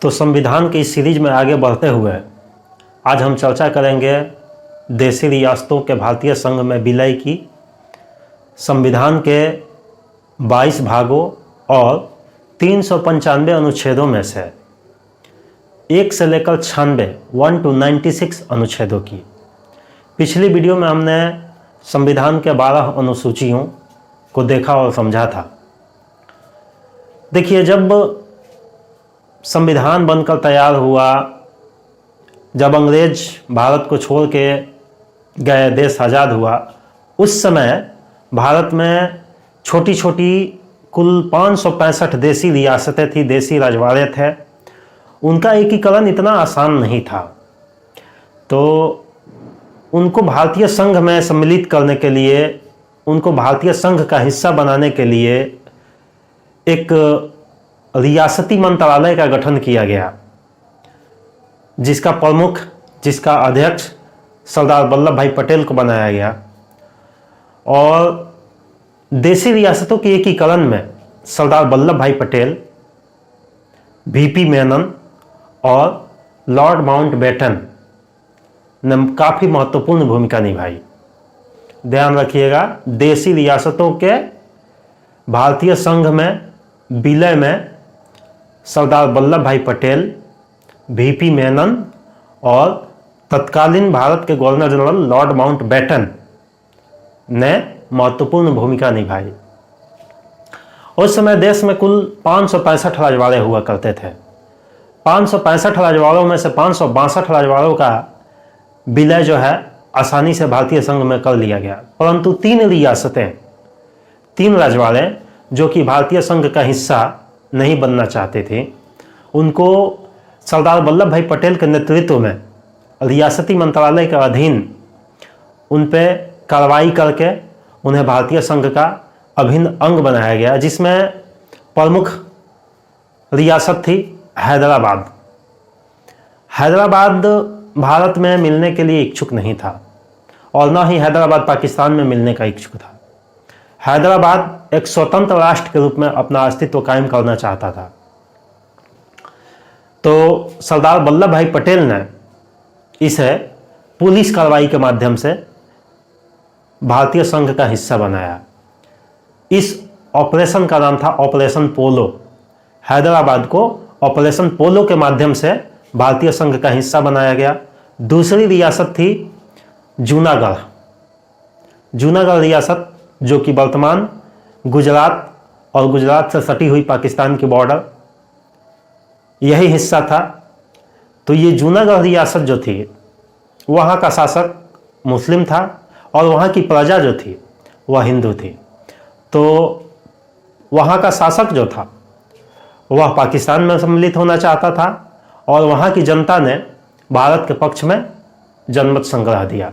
तो संविधान की इस सीरीज में आगे बढ़ते हुए आज हम चर्चा करेंगे देशी रियासतों के भारतीय संघ में विलय की, संविधान के 22 भागों और 395 अनुच्छेदों में से 1 से लेकर 96 1 to 96 अनुच्छेदों की। पिछली वीडियो में हमने संविधान के 12 अनुसूचियों को देखा और समझा था। देखिए, जब संविधान बनकर तैयार हुआ, जब अंग्रेज भारत को छोड़ के गए, देश आज़ाद हुआ, उस समय भारत में छोटी छोटी कुल 565 देशी रियासतें थी, देशी रजवाड़े थे। उनका एकीकरण इतना आसान नहीं था, तो उनको भारतीय संघ में सम्मिलित करने के लिए, उनको भारतीय संघ का हिस्सा बनाने के लिए एक रियासती मंत्रालय का गठन किया गया, जिसका प्रमुख, जिसका अध्यक्ष सरदार वल्लभ भाई पटेल को बनाया गया। और देशी रियासतों के एकीकरण में सरदार वल्लभ भाई पटेल, वीपी मेनन और लॉर्ड माउंटबेटन ने काफ़ी महत्वपूर्ण भूमिका निभाई। ध्यान रखिएगा, देशी रियासतों के भारतीय संघ में विलय में सरदार वल्लभ भाई पटेल, वीपी मेनन और तत्कालीन भारत के गवर्नर जनरल लॉर्ड माउंटबेटन ने महत्वपूर्ण भूमिका निभाई। उस समय देश में कुल 565 रजवाड़े हुआ करते थे। 565 रजवाड़ों में से 562 रजवाड़ों का विलय जो है आसानी से भारतीय संघ में कर लिया गया, परंतु 3 रियासतें, 3 रजवाड़े जो कि भारतीय संघ का हिस्सा नहीं बनना चाहते थे, उनको सरदार वल्लभ भाई पटेल के नेतृत्व में रियासती मंत्रालय के अधीन उन पे कार्रवाई करके उन्हें भारतीय संघ का अभिन्न अंग बनाया गया, जिसमें प्रमुख रियासत थी हैदराबाद। हैदराबाद भारत में मिलने के लिए इच्छुक नहीं था और न ही हैदराबाद पाकिस्तान में मिलने का इच्छुक था। हैदराबाद एक स्वतंत्र राष्ट्र के रूप में अपना अस्तित्व कायम करना चाहता था। तो सरदार वल्लभ भाई पटेल ने इसे पुलिस कार्रवाई के माध्यम से भारतीय संघ का हिस्सा बनाया। इस ऑपरेशन का नाम था ऑपरेशन पोलो। हैदराबाद को ऑपरेशन पोलो के माध्यम से भारतीय संघ का हिस्सा बनाया गया। दूसरी रियासत थी जूनागढ़। जूनागढ़ रियासत, जो कि वर्तमान गुजरात और गुजरात से सटी हुई पाकिस्तान की बॉर्डर, यही हिस्सा था। तो ये जूनागढ़ रियासत जो थी, वहाँ का शासक मुस्लिम था और वहाँ की प्रजा जो थी वह हिंदू थी। तो वहाँ का शासक जो था वह पाकिस्तान में सम्मिलित होना चाहता था और वहाँ की जनता ने भारत के पक्ष में जनमत संग्रह दिया।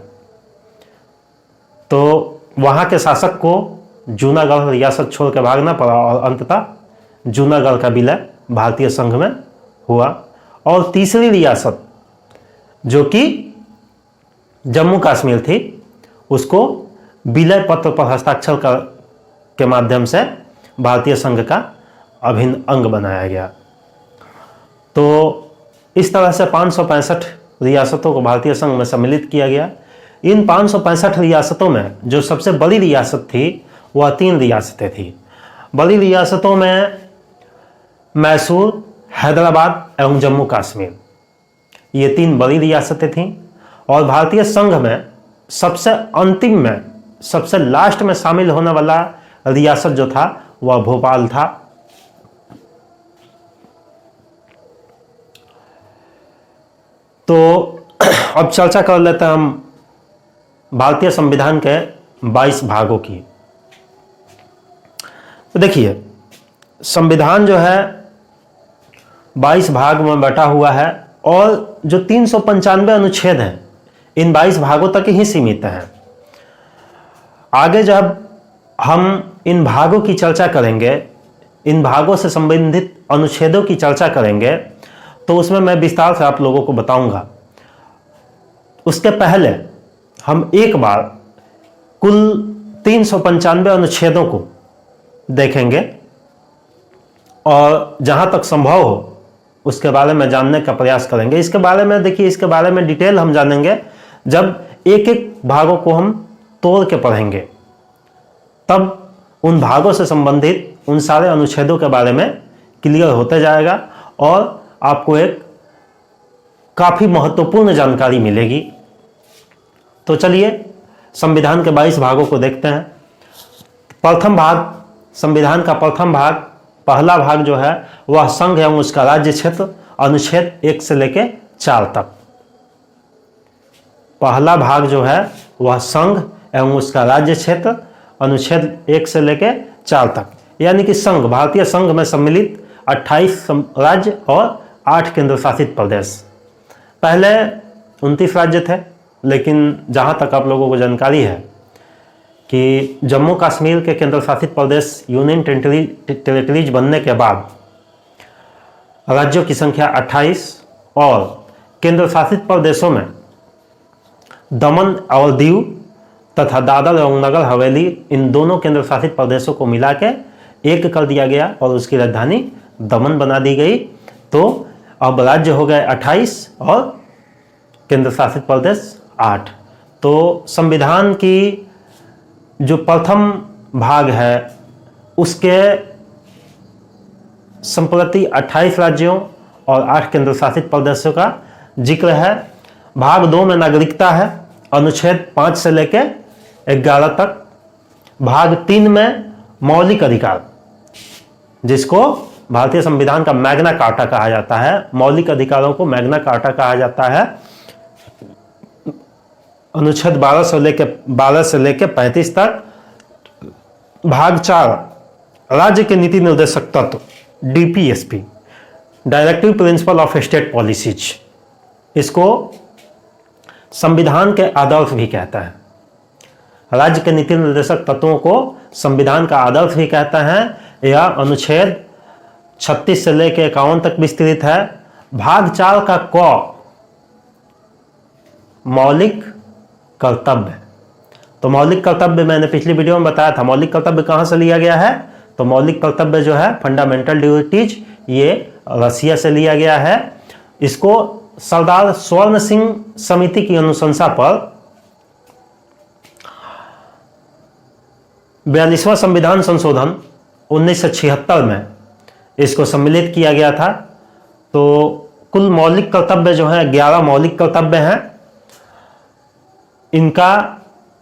तो वहाँ के शासक को जूनागढ़ रियासत छोड़ के भागना पड़ा और अंततः जूनागढ़ का विलय भारतीय संघ में हुआ। और तीसरी रियासत जो कि जम्मू कश्मीर थी, उसको विलय पत्र पर हस्ताक्षर के माध्यम से भारतीय संघ का अभिन्न अंग बनाया गया। तो इस तरह से 565 रियासतों को भारतीय संघ में सम्मिलित किया गया। इन 565 रियासतों में जो सबसे बड़ी रियासत थी वह 3 रियासतें थी। बड़ी रियासतों में मैसूर, हैदराबाद एवं जम्मू कश्मीर, ये 3 बड़ी रियासतें थीं। और भारतीय संघ में सबसे अंतिम में, सबसे लास्ट में शामिल होने वाला रियासत जो था वह भोपाल था। तो अब चर्चा कर लेते हैं हम भारतीय संविधान के 22 भागों की। तो देखिए, संविधान जो है 22 भाग में बटा हुआ है और जो 395 अनुच्छेद हैं, इन 22 भागों तक ही सीमित हैं। आगे जब हम इन भागों की चर्चा करेंगे, इन भागों से संबंधित अनुच्छेदों की चर्चा करेंगे, तो उसमें मैं विस्तार से आप लोगों को बताऊंगा। उसके पहले हम एक बार कुल 395 अनुच्छेदों को देखेंगे और जहां तक संभव हो उसके बारे में जानने का प्रयास करेंगे। इसके बारे में देखिए, इसके बारे में डिटेल हम जानेंगे जब एक एक भागों को हम तोड़ के पढ़ेंगे, तब उन भागों से संबंधित उन सारे अनुच्छेदों के बारे में क्लियर होते जाएगा और आपको एक काफ़ी महत्वपूर्ण जानकारी मिलेगी। तो चलिए संविधान के 22 भागों को देखते हैं। प्रथम भाग, संविधान का प्रथम भाग, पहला भाग जो है वह संघ एवं उसका राज्य क्षेत्र, अनुच्छेद 1 से लेके 4 तक। पहला भाग जो है वह संघ एवं उसका राज्य क्षेत्र, अनुच्छेद 1 से लेके 4 तक, यानी कि संघ, भारतीय संघ में सम्मिलित 28 राज्य और 8 केंद्र शासित प्रदेश। पहले 29 राज्य थे, लेकिन जहाँ तक आप लोगों को जानकारी है कि जम्मू कश्मीर के केंद्र शासित प्रदेश यूनियन टेरिटरीज बनने के बाद राज्यों की संख्या 28 और केंद्र शासित प्रदेशों में दमन और दीव तथा दादर एवं नगर हवेली, इन दोनों केंद्र शासित प्रदेशों को मिला के एक कर दिया गया और उसकी राजधानी दमन बना दी गई। तो अब राज्य हो गए 28 और केंद्र शासित प्रदेश 8। तो संविधान की जो प्रथम भाग है उसके संप्रति 28 राज्यों और 8 केंद्र शासित प्रदेशों का जिक्र है। भाग 2 में नागरिकता है, अनुच्छेद 5 से लेके 11 तक। भाग 3 में मौलिक अधिकार, जिसको भारतीय संविधान का मैग्ना कार्टा कहा जाता है, मौलिक अधिकारों को मैग्ना कार्टा कहा जाता है। अनुच्छेद 12 से लेके 35 तक। भाग 4 राज्य के नीति निर्देशक तत्व, DPSP, directive principle of state policies, इसको संविधान के आदर्श भी कहता है। राज्य के नीति निर्देशक तत्वों को संविधान का आदर्श भी कहता है। यह अनुच्छेद 36 से लेकर 51 तक विस्तृत है। भाग 4 का क, मौलिक कर्तव्य। तो मौलिक कर्तव्य मैंने पिछली वीडियो में बताया था, मौलिक कर्तव्य कहां से लिया गया है। तो मौलिक कर्तव्य जो है, फंडामेंटल ड्यूटीज, ये रसिया से लिया गया है। इसको सरदार स्वर्ण सिंह समिति की अनुशंसा पर 42वां संविधान संशोधन 1976 में इसको सम्मिलित किया गया था। तो कुल मौलिक कर्तव्य जो है 11 मौलिक कर्तव्य हैं। इनका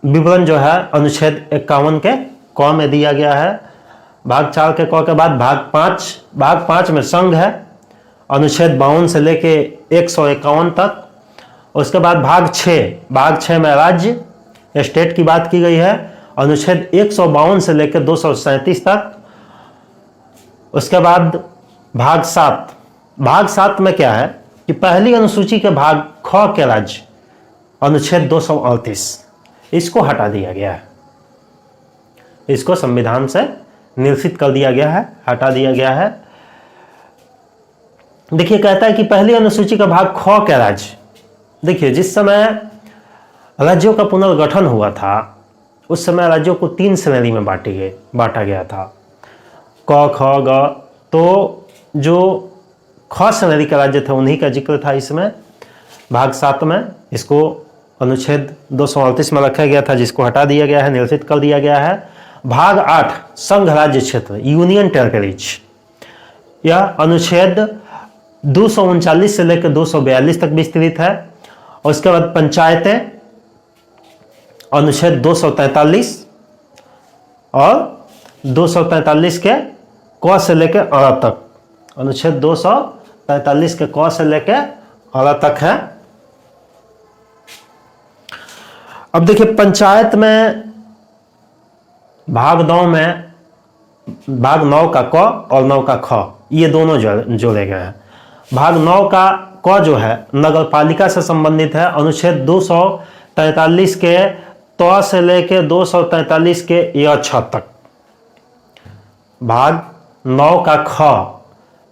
विवरण जो है अनुच्छेद 51 के क में दिया गया है। भाग 4 के क के बाद भाग 5 में संघ है, अनुच्छेद 52 से लेके 151 तक। उसके बाद भाग 6 में राज्य स्टेट की बात की गई है, अनुच्छेद 152 से लेकर 237 तक। उसके बाद भाग 7 में क्या है कि पहली अनुसूची के भाग ख के राज्य, अनुच्छेद 238, इसको हटा दिया गया है। इसको संविधान से निरसित कर दिया गया है, हटा दिया गया है। देखिए कहता है कि पहली अनुसूची का भाग ख के राज्य, देखिए जिस समय राज्यों का पुनर्गठन हुआ था उस समय राज्यों को 3 श्रेणी में बांटा गया था, क ख ग। तो जो ख श्रेणी के राज्य थे उन्हीं का जिक्र था इसमें। भाग 7 में इसको अनुच्छेद 238 में रखा गया था, जिसको हटा दिया गया है, निरसित कर दिया गया है। भाग 8 संघ राज्य क्षेत्र, यूनियन टेरिटरीज, यह अनुच्छेद 239 से लेकर 242 तक विस्तृत है। और उसके बाद पंचायतें, अनुच्छेद 243 और 243 के क से लेकर अ तक, अनुच्छेद 243 के क से लेकर अ तक है। अब देखिए पंचायत में भाग 9 का क और 9 का ख, ये दोनों जोड़े गए हैं। भाग 9 का क जो है नगर पालिका से संबंधित है, अनुच्छेद 243 के त से लेके 243 के य छ तक। भाग 9 का ख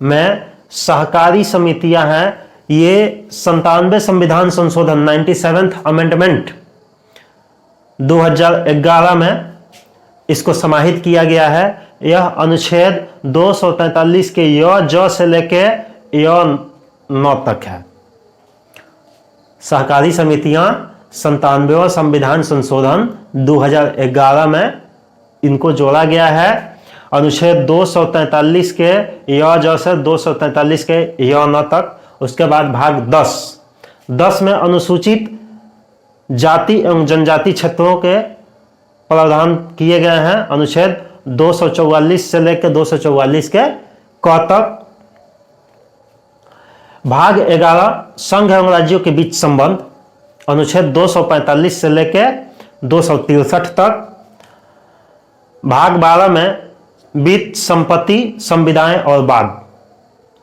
में सहकारी समितियां हैं, ये 97वें संविधान संशोधन 97th अमेंडमेंट 2011 में इसको समाहित किया गया है। यह अनुच्छेद 243 के य ज से लेके या 9 तक है। सहकारी समितियां 97वां संविधान संशोधन 2011 में इनको जोड़ा गया है। अनुच्छेद 243 के य ज से 243 के य न तक। उसके बाद भाग 10 में अनुसूचित जाति एवं जनजाति क्षेत्रों के प्रावधान किए गए हैं। अनुच्छेद 244 से लेकर 244 के क तक। भाग 11 संघ एवं राज्यों के बीच संबंध, अनुच्छेद 245 से लेकर 263 तक। भाग 12 में वित्त, संपत्ति, संविदाएं और बाद।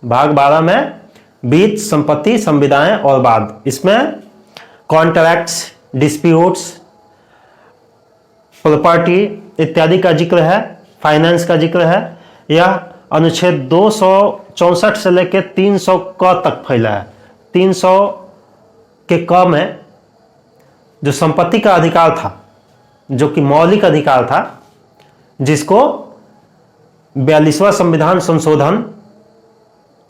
भाग 12 में वित्त, संपत्ति, संविदाएं और बाद। इसमें कॉन्ट्रैक्ट्स, डिस्प्यूट्स, प्रॉपर्टी इत्यादि का जिक्र है, फाइनेंस का जिक्र है। यह अनुच्छेद 264 से लेकर 300 क तक फैला है। 300 के क में जो संपत्ति का अधिकार था, जो कि मौलिक अधिकार था, जिसको 42वां संविधान संशोधन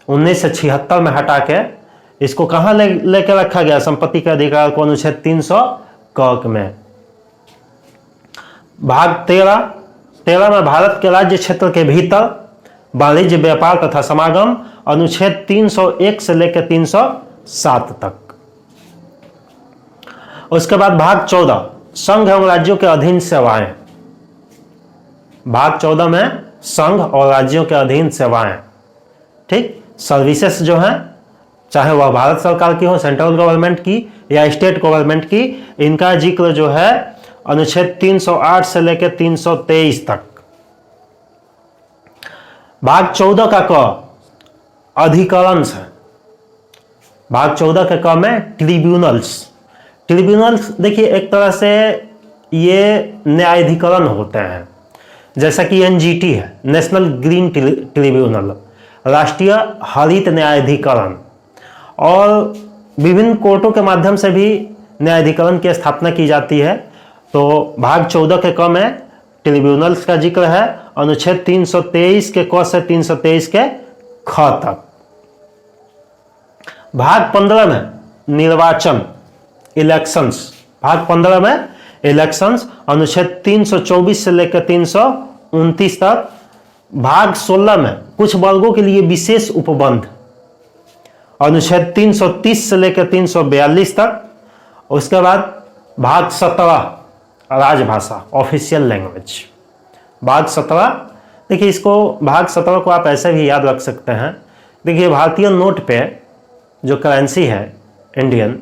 1976 में हटा के इसको कहां लेकर रखा गया, संपत्ति के अधिकार को अनुच्छेद 300 क में। भाग 13 में भारत के राज्य क्षेत्र के भीतर वाणिज्य, व्यापार तथा समागम, अनुच्छेद 301 से लेकर 307 तक। उसके बाद भाग 14 संघ एवं राज्यों के अधीन सेवाएं। भाग 14 में संघ और राज्यों के अधीन सेवाएं, ठीक, सर्विसेज जो हैं, चाहे वह भारत सरकार की हो, सेंट्रल गवर्नमेंट की या स्टेट गवर्नमेंट की, इनका जिक्र जो है अनुच्छेद 308 से लेकर 323 तक। भाग 14 का क अधिकरण है। भाग 14 के क में ट्रिब्यूनल्स। ट्रिब्यूनल्स देखिए एक तरह से ये न्यायाधिकरण होते हैं, जैसा कि एनजीटी है, नेशनल ग्रीन ट्रिब्यूनल, राष्ट्रीय हरित न्यायाधिकरण, और विभिन्न कोर्टों के माध्यम से भी न्यायाधिकरण की स्थापना की जाती है। तो भाग 14 के क में ट्रिब्यूनल्स का जिक्र है, अनुच्छेद 323 के क से 323 के ख तक। भाग 15 में निर्वाचन, इलेक्शंस। भाग 15 में इलेक्शंस, अनुच्छेद 324 से लेकर 329 तक। भाग 16 में कुछ वर्गों के लिए विशेष उपबंध, अनुच्छेद 330 से लेकर 342 तक। उसके बाद भाग 17 राजभाषा, ऑफिशियल लैंग्वेज। भाग 17 देखिए, इसको भाग 17 को आप ऐसे भी याद रख सकते हैं। देखिए भारतीय नोट पे जो करेंसी है इंडियन,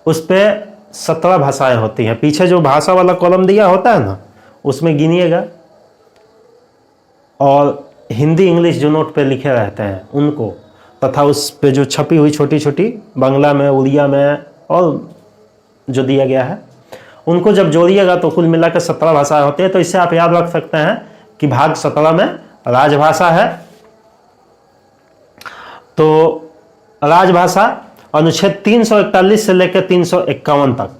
उस पे 17 भाषाएं होती हैं। पीछे जो भाषा वाला कॉलम दिया होता है ना, उसमें गिनिएगा, और हिंदी इंग्लिश जो नोट पे लिखे रहते हैं उनको, तथा उस पे जो छपी हुई छोटी छोटी बांग्ला में, उड़िया में और जो दिया गया है, उनको जब जोड़िएगा तो कुल मिलाकर 17 भाषाएं होती है। तो इससे आप याद रख सकते हैं कि भाग 17 में राजभाषा है। तो राजभाषा अनुच्छेद 341 से लेकर 351 तक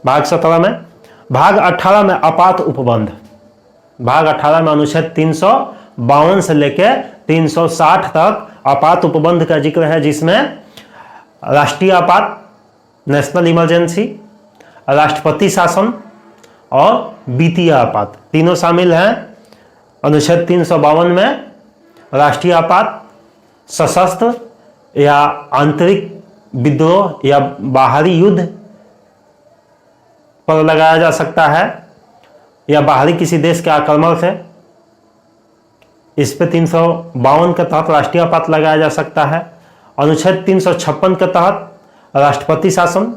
भाग 17 में। भाग 18 में आपात उपबंध। भाग 18 में अनुच्छेद 352 से लेकर 360 तक आपात उपबंध का जिक्र है, जिसमें राष्ट्रीय आपात, नेशनल इमरजेंसी, राष्ट्रपति शासन और वित्तीय आपात, तीनों शामिल हैं। अनुच्छेद 352 में राष्ट्रीय आपात सशस्त्र या आंतरिक विद्रोह या बाहरी युद्ध पर लगाया जा सकता है, या बाहरी किसी देश के आक्रमण से, इस पे 352 के तहत राष्ट्रीय आपात लगाया जा सकता है। अनुच्छेद 356 के तहत राष्ट्रपति शासन,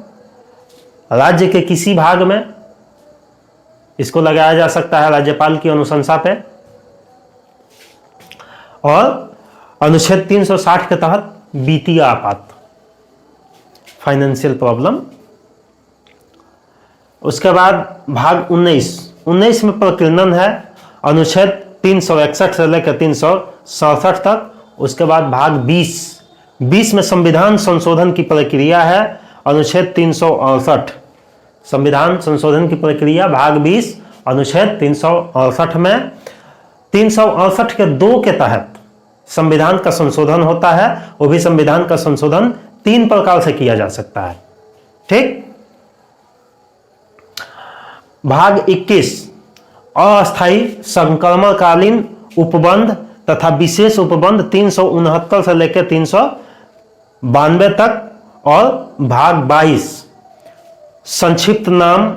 राज्य के किसी भाग में इसको लगाया जा सकता है राज्यपाल की अनुशंसा पे। और अनुच्छेद 360 के तहत वित्तीय आपात, फाइनेंशियल प्रॉब्लम। उसके बाद भाग 19 में प्रकीर्णन है, अनुच्छेद 361 से लेकर 367 तक। उसके बाद भाग 20 में संविधान संशोधन की प्रक्रिया है, अनुच्छेद 368। संविधान संशोधन की प्रक्रिया भाग 20 अनुच्छेद 368 में 368 के 2 के तहत संविधान का संशोधन होता है, वो भी संविधान का संशोधन 3 प्रकार से किया जा सकता है। ठीक। भाग 21 अस्थायी संक्रमणकालीन उपबंध तथा विशेष उपबंध 369 से लेकर 392 तक, और भाग 22 संक्षिप्त नाम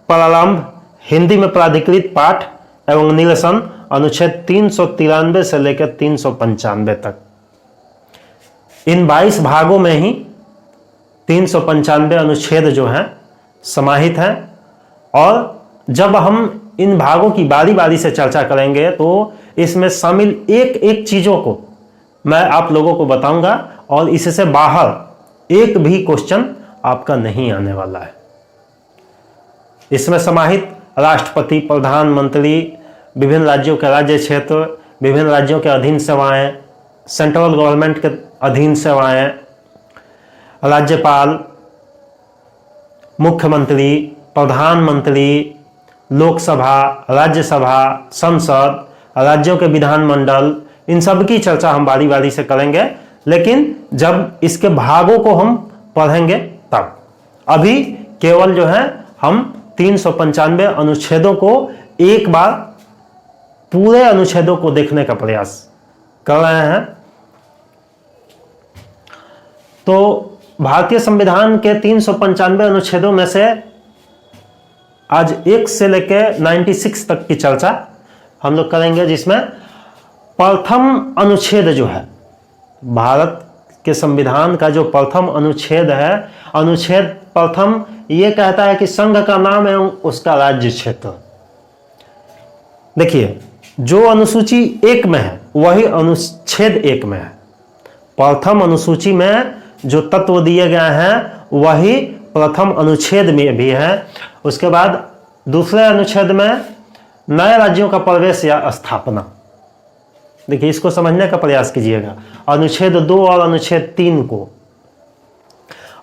प्रारंभ, हिंदी में प्राधिकृत पाठ एवं निरसन, अनुच्छेद 393 से लेकर 395 तक। इन 22 भागों में ही 395 अनुच्छेद जो हैं समाहित हैं, और जब हम इन भागों की बारी बारी से चर्चा करेंगे तो इसमें शामिल एक एक चीजों को मैं आप लोगों को बताऊंगा, और इससे बाहर एक भी क्वेश्चन आपका नहीं आने वाला है। इसमें समाहित राष्ट्रपति, प्रधानमंत्री, विभिन्न राज्यों के राज्य क्षेत्र, विभिन्न राज्यों के अधीन सेवाएं, सेंट्रल गवर्नमेंट के अधीन सेवाएं, राज्यपाल, मुख्यमंत्री, प्रधानमंत्री, लोकसभा, राज्यसभा, संसद, राज्यों के विधानमंडल, इन सब की चर्चा हम बारी बारी से करेंगे, लेकिन जब इसके भागों को हम पढ़ेंगे तब। अभी केवल जो है हम 395 अनुच्छेदों को एक बार पूरे अनुच्छेदों को देखने का प्रयास कर रहे हैं। तो भारतीय संविधान के 395 अनुच्छेदों में से आज 1 से लेकर 96 तक की चर्चा हम लोग करेंगे, जिसमें प्रथम अनुच्छेद जो है, भारत के संविधान का जो प्रथम अनुच्छेद है, अनुच्छेद प्रथम ये कहता है कि संघ का नाम एवं उसका राज्य क्षेत्र। देखिए, जो अनुसूची 1 में है वही अनुच्छेद 1 में है। प्रथम अनुसूची में जो तत्व दिए गए हैं वही प्रथम अनुच्छेद में भी है। उसके बाद दूसरे अनुच्छेद में नए राज्यों का प्रवेश या स्थापना। देखिए, इसको समझने का प्रयास कीजिएगा। अनुच्छेद 2 और अनुच्छेद 3 को,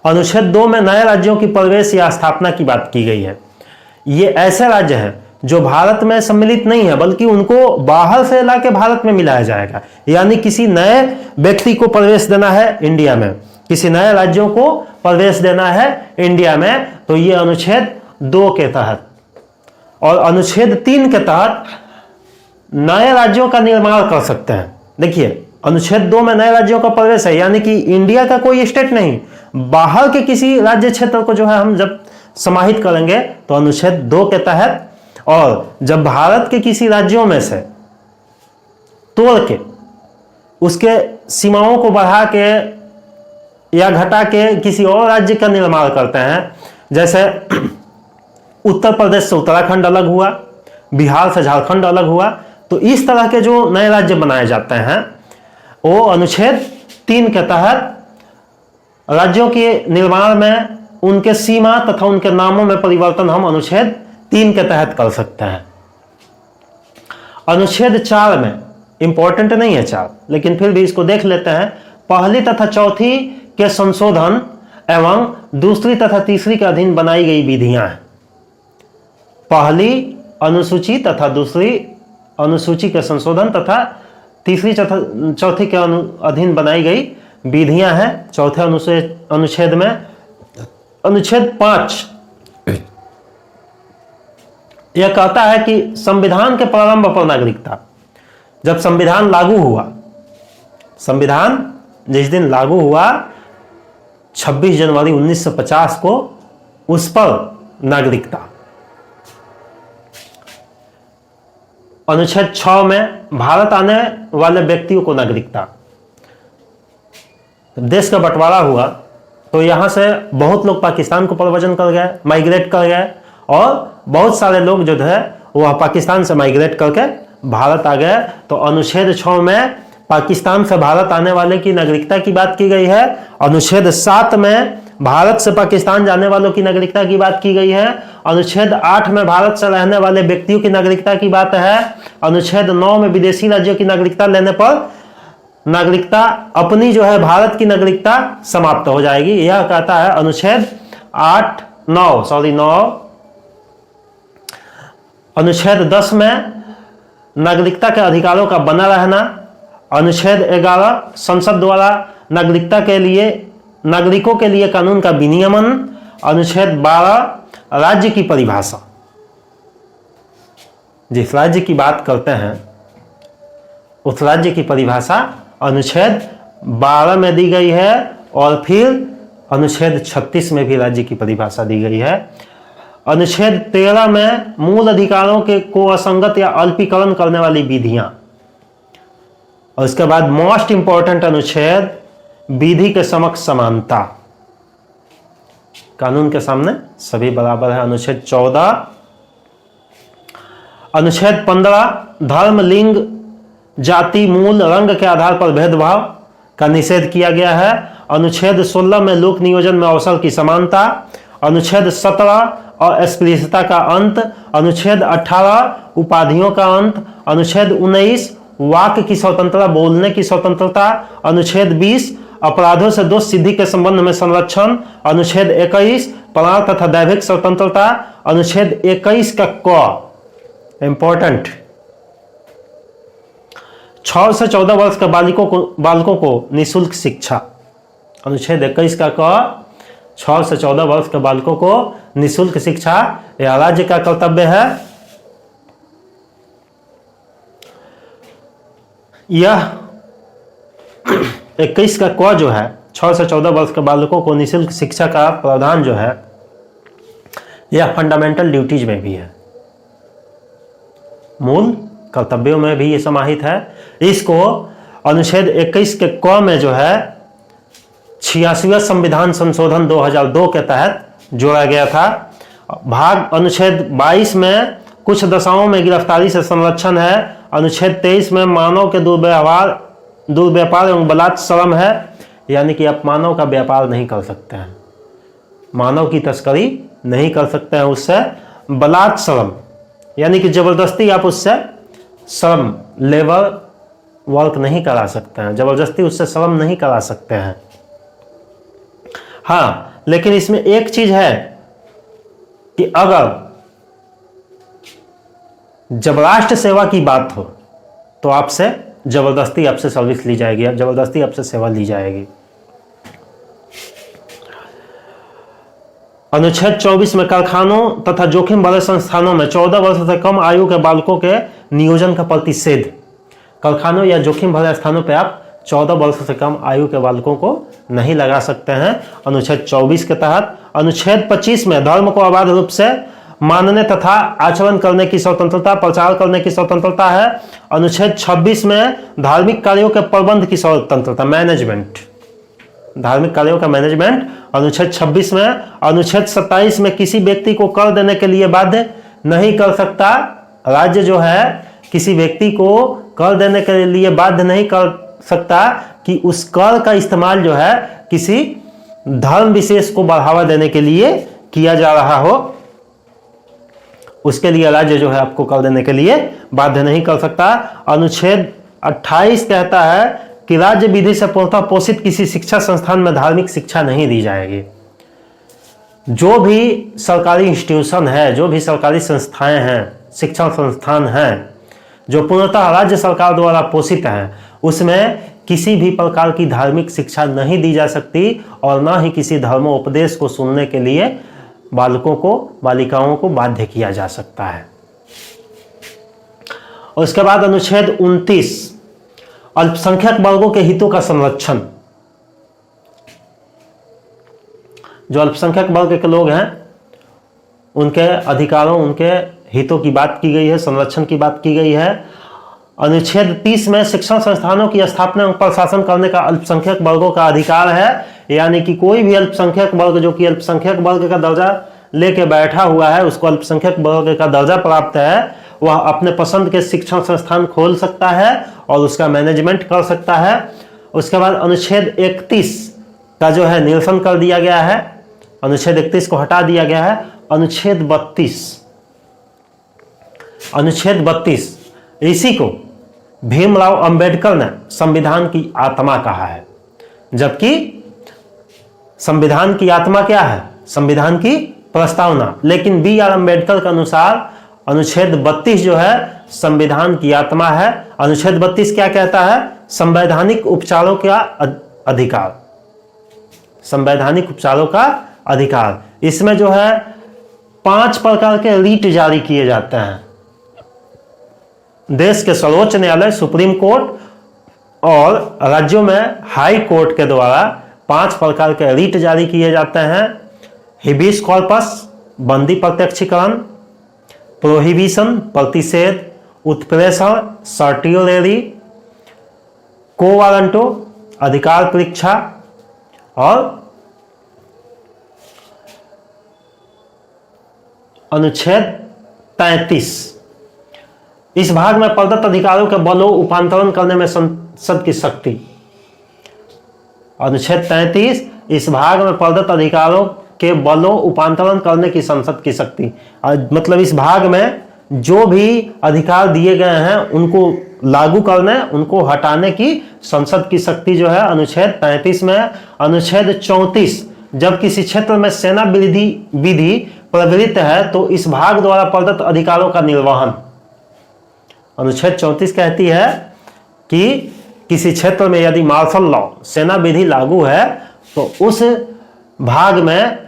अनुच्छेद 2 में नए राज्यों की प्रवेश या स्थापना की बात की गई है। ये ऐसे राज्य हैं जो भारत में सम्मिलित नहीं है, बल्कि उनको बाहर से लाके भारत में मिलाया जाएगा। यानी किसी नए व्यक्ति को प्रवेश देना है इंडिया में, किसी नए राज्यों को प्रवेश देना है इंडिया में, तो ये अनुच्छेद 2 के तहत। और अनुच्छेद 3 के तहत नए राज्यों का निर्माण कर सकते हैं। देखिए, अनुच्छेद 2 में नए राज्यों का प्रवेश है, यानी कि इंडिया का कोई स्टेट नहीं, बाहर के किसी राज्य क्षेत्र को जो है हम जब समाहित करेंगे तो अनुच्छेद 2 के तहत। और जब भारत के किसी राज्यों में से तोड़ के उसके सीमाओं को बढ़ा के या घटा के किसी और राज्य का निर्माण करते हैं, जैसे उत्तर प्रदेश से उत्तराखंड अलग हुआ, बिहार से झारखंड अलग हुआ, तो इस तरह के जो नए राज्य बनाए जाते हैं वो अनुच्छेद 3 के तहत राज्यों के निर्माण में उनके सीमा तथा उनके नामों में परिवर्तन हम अनुच्छेद 3 के तहत कर सकते हैं। अनुच्छेद 4 में, इंपॉर्टेंट नहीं है 4, लेकिन फिर भी इसको देख लेते हैं। पहली तथा चौथी के संशोधन एवं दूसरी तथा तीसरी के अधीन बनाई गई विधियां हैं। पहली अनुसूची तथा दूसरी अनुसूची के संशोधन तथा तीसरी चौथी के अधीन बनाई गई विधियां हैं। चौथे अनुच्छेद में अनुच्छेद 5 यह कहता है कि संविधान के प्रारंभ पर नागरिकता। जब संविधान लागू हुआ, संविधान जिस दिन लागू हुआ 26 जनवरी 1950 को, उस पर नागरिकता। अनुच्छेद 6 में भारत आने वाले व्यक्तियों को नागरिकता। देश का बंटवारा हुआ तो यहां से बहुत लोग पाकिस्तान को प्रव्रजन कर गए, माइग्रेट कर गए, और बहुत सारे लोग जो है वह पाकिस्तान से माइग्रेट करके भारत आ गए। तो अनुच्छेद 6 में पाकिस्तान से भारत आने वाले की नागरिकता की बात की गई है। अनुच्छेद 7 में भारत से पाकिस्तान जाने वालों की नागरिकता की बात की गई है। अनुच्छेद 8 में भारत से रहने वाले व्यक्तियों की नागरिकता की बात है। अनुच्छेद 9 में विदेशी राज्यों की नागरिकता लेने पर नागरिकता अपनी जो है भारत की नागरिकता समाप्त हो जाएगी, यह कहता है अनुच्छेद 9। अनुच्छेद 10 में नागरिकता के अधिकारों का बना रहना अनुच्छेद 11 संसद द्वारा नागरिकों के लिए कानून का विनियमन। अनुच्छेद 12 राज्य की परिभाषा, जिस राज्य की बात करते हैं उस राज्य की परिभाषा अनुच्छेद 12 में दी गई है और फिर अनुच्छेद 36 में भी राज्य की परिभाषा दी गई है। अनुच्छेद 13 में मूल अधिकारों को असंगत या अल्पीकरण करने वाली विधियां, और उसके बाद मोस्ट इंपॉर्टेंट अनुच्छेद विधि के समक्ष समानता, कानून के सामने सभी बराबर है। अनुच्छेद 14। अनुच्छेद 15 धर्म, लिंग, जाति, मूल, रंग के आधार पर भेदभाव का निषेध किया गया है। अनुच्छेद 16 में लोक नियोजन में अवसर की समानता। अनुच्छेद 17 अस्पृश्यता का अंत। अनुच्छेद 18 उपाधियों का अंत। अनुच्छेद 19 वाक की स्वतंत्रता, बोलने की स्वतंत्रता। अनुच्छेद 20 अपराधों से दोष सिद्धि के संबंध में संरक्षण। अनुच्छेद 21 प्राण तथा दैविक स्वतंत्रता। अनुच्छेद 21 का क इंपॉर्टेंट, 6 से 14 वर्ष के बालकों को निःशुल्क शिक्षा। अनुच्छेद 21 का क 6 से 14 वर्ष के बालकों को निःशुल्क शिक्षा यह राज्य का कर्तव्य है। यह 21 का क जो है 6 से 14 वर्ष के बालकों को निःशुल्क शिक्षा का प्रावधान जो है यह फंडामेंटल ड्यूटीज में भी है, मूल कर्तव्यों में भी ये समाहित है। इसको अनुच्छेद 21 के क में जो है 86वां संविधान संशोधन 2002 के तहत जोड़ा गया था। भाग अनुच्छेद 22 में कुछ दशाओं में गिरफ्तारी से संरक्षण है। अनुच्छेद 23 में मानव के दुर्व्यापार एवं बलात् श्रम है, यानी कि आप मानव का व्यापार नहीं कर सकते हैं, मानव की तस्करी नहीं कर सकते हैं उससे। बलात् श्रम यानी कि जबरदस्ती आप उससे श्रम, लेबर वर्क नहीं करा सकते हैं, जबरदस्ती उससे श्रम नहीं करा सकते हैं। हाँ, लेकिन इसमें एक चीज है कि अगर जब राष्ट्र सेवा की बात हो तो आपसे जबरदस्ती आपसे सर्विस ली जाएगी, जबरदस्ती आपसे सेवा ली जाएगी। अनुच्छेद 24 में कारखानों तथा जोखिम भरे संस्थानों में 14 वर्ष से कम आयु के बालकों के नियोजन का प्रतिषेध। कारखानों या जोखिम भरे स्थानों पर आप 14 वर्ष से कम आयु के बालकों को नहीं लगा सकते हैं अनुच्छेद 24 के तहत। अनुच्छेद 25 में धर्म को अबाध रूप से मानने तथा आचरण करने की स्वतंत्रता, प्रचार करने की स्वतंत्रता है। अनुच्छेद 26 में धार्मिक कार्यों के प्रबंध की स्वतंत्रता, मैनेजमेंट, धार्मिक कार्यों का मैनेजमेंट अनुच्छेद 26 में। अनुच्छेद 27 में किसी व्यक्ति को कर देने के लिए बाध्य नहीं कर सकता, राज्य जो है किसी व्यक्ति को कर देने के लिए बाध्य नहीं कर सकता कि उस कर का इस्तेमाल जो है किसी धर्म विशेष को बढ़ावा देने के लिए किया जा रहा हो, उसके लिए राज्य जो है आपको कर देने के लिए बाध्य नहीं कर सकता। अनुच्छेद 28 कहता है कि राज्य विधि से पूर्णतः पोषित किसी शिक्षा संस्थान में धार्मिक शिक्षा नहीं दी जाएगी। जो भी सरकारी इंस्टीट्यूशन है, जो भी सरकारी संस्थाएं हैं, शिक्षण संस्थान हैं जो पूर्णतः राज्य सरकार द्वारा पोषित हैं, उसमें किसी भी प्रकार की धार्मिक शिक्षा नहीं दी जा सकती और ना ही किसी धर्मोपदेश को सुनने के लिए बालकों को, बालिकाओं को बाध्य किया जा सकता है। और उसके बाद अनुच्छेद 29 अल्पसंख्यक वर्गों के हितों का संरक्षण। जो अल्पसंख्यक वर्ग के लोग हैं उनके अधिकारों, उनके हितों की बात की गई है, संरक्षण की बात की गई है। अनुच्छेद 30 में शिक्षण संस्थानों की स्थापना और प्रशासन करने का अल्पसंख्यक वर्गों का अधिकार है, यानी कि कोई भी अल्पसंख्यक वर्ग जो कि अल्पसंख्यक वर्ग का दर्जा लेके बैठा हुआ है, उसको अल्पसंख्यक वर्ग का दर्जा प्राप्त है, वह अपने पसंद के शिक्षण संस्थान खोल सकता है और उसका मैनेजमेंट कर सकता है। उसके बाद अनुच्छेद 31 का जो है निरसन कर दिया गया है, अनुच्छेद 31 को हटा दिया गया है। अनुच्छेद 32 इसी को भीमराव अंबेडकर ने संविधान की आत्मा कहा है, जबकि संविधान की आत्मा क्या है? संविधान की प्रस्तावना। लेकिन B.R. अंबेडकर के अनुसार अनुच्छेद 32 जो है संविधान की आत्मा है। अनुच्छेद 32 क्या कहता है? संवैधानिक उपचारों का अधिकार, संवैधानिक उपचारों का अधिकार। इसमें जो है 5 प्रकार के रीट जारी किए जाते हैं। देश के सर्वोच्च न्यायालय सुप्रीम कोर्ट और राज्यों में हाई कोर्ट के द्वारा 5 प्रकार के रीट जारी किए जाते हैं। हिबिस कॉर्पस बंदी प्रत्यक्षीकरण, प्रोहिबिशन प्रतिषेध, उत्प्रेषण सर्टियोरेरी, को वारंटो अधिकार परीक्षा और अनुच्छेद 33। इस भाग में प्रदत्त अधिकारों के बलों उपांतरण करने में संसद की शक्ति। अनुच्छेद 33 इस भाग में प्रदत्त अधिकारों के बलों उपांतरण करने की संसद की शक्ति। मतलब इस भाग में जो भी अधिकार दिए गए हैं उनको लागू करने, उनको हटाने की संसद की शक्ति जो है अनुच्छेद 35 में है। अनुच्छेद 34 जब किसी क्षेत्र में सेना विधि प्रवृत्त है तो इस भाग द्वारा प्रदत्त अधिकारों का निर्वहन। अनुच्छेद 34 कहती है कि किसी क्षेत्र में यदि मार्शल लॉ सेना विधि लागू है तो उस भाग में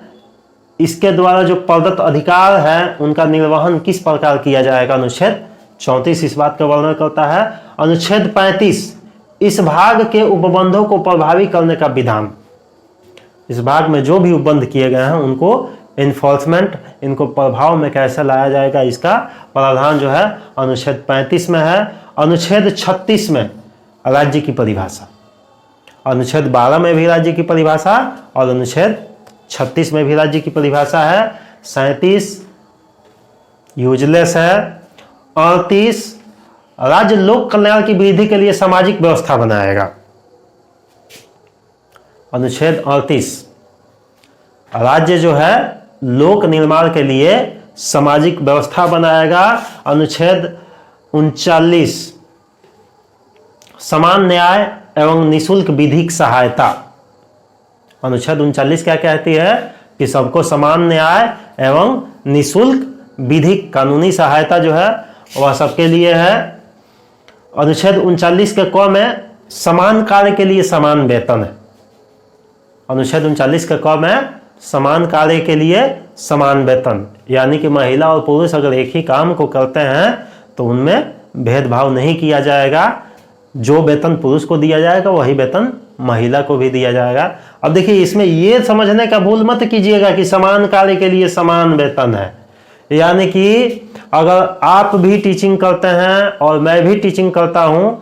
इसके द्वारा जो प्रदत्त अधिकार है उनका निर्वहन किस प्रकार किया जाएगा। अनुच्छेद 34 इस बात का वर्णन करता है। अनुच्छेद 35 इस भाग के उपबंधों को प्रभावी करने का विधान। इस भाग में जो भी उपबंध किए गए हैं उनको इन्फोर्समेंट, इनको प्रभाव में कैसे लाया जाएगा, इसका प्रावधान जो है अनुच्छेद 35 में है। अनुच्छेद 36 में राज्य की परिभाषा, अनुच्छेद 12 में भी राज्य की परिभाषा और अनुच्छेद 36 में भी राज्य की परिभाषा है। 37 यूजलेस है। 38 राज्य लोक कल्याण की वृद्धि के लिए सामाजिक व्यवस्था बनाएगा। अनुच्छेद 38 राज्य जो है लोक निर्माण के लिए सामाजिक व्यवस्था बनाएगा। अनुच्छेद 39 समान न्याय एवं निःशुल्क विधिक सहायता। अनुच्छेद 39 क्या कहती है कि सबको समान न्याय एवं निःशुल्क विधिक कानूनी सहायता जो है वह सबके लिए है। अनुच्छेद 39 के क में समान कार्य के लिए समान वेतन है। अनुच्छेद 39 के क में समान कार्य के लिए समान वेतन, यानी कि महिला और पुरुष अगर एक ही काम को करते हैं तो उनमें भेदभाव नहीं किया जाएगा। जो वेतन पुरुष को दिया जाएगा वही वेतन महिला को भी दिया जाएगा। अब देखिए इसमें यह समझने का भूल मत कीजिएगा कि समान कार्य के लिए समान वेतन है, यानी कि अगर आप भी टीचिंग करते हैं और मैं भी टीचिंग करता हूं,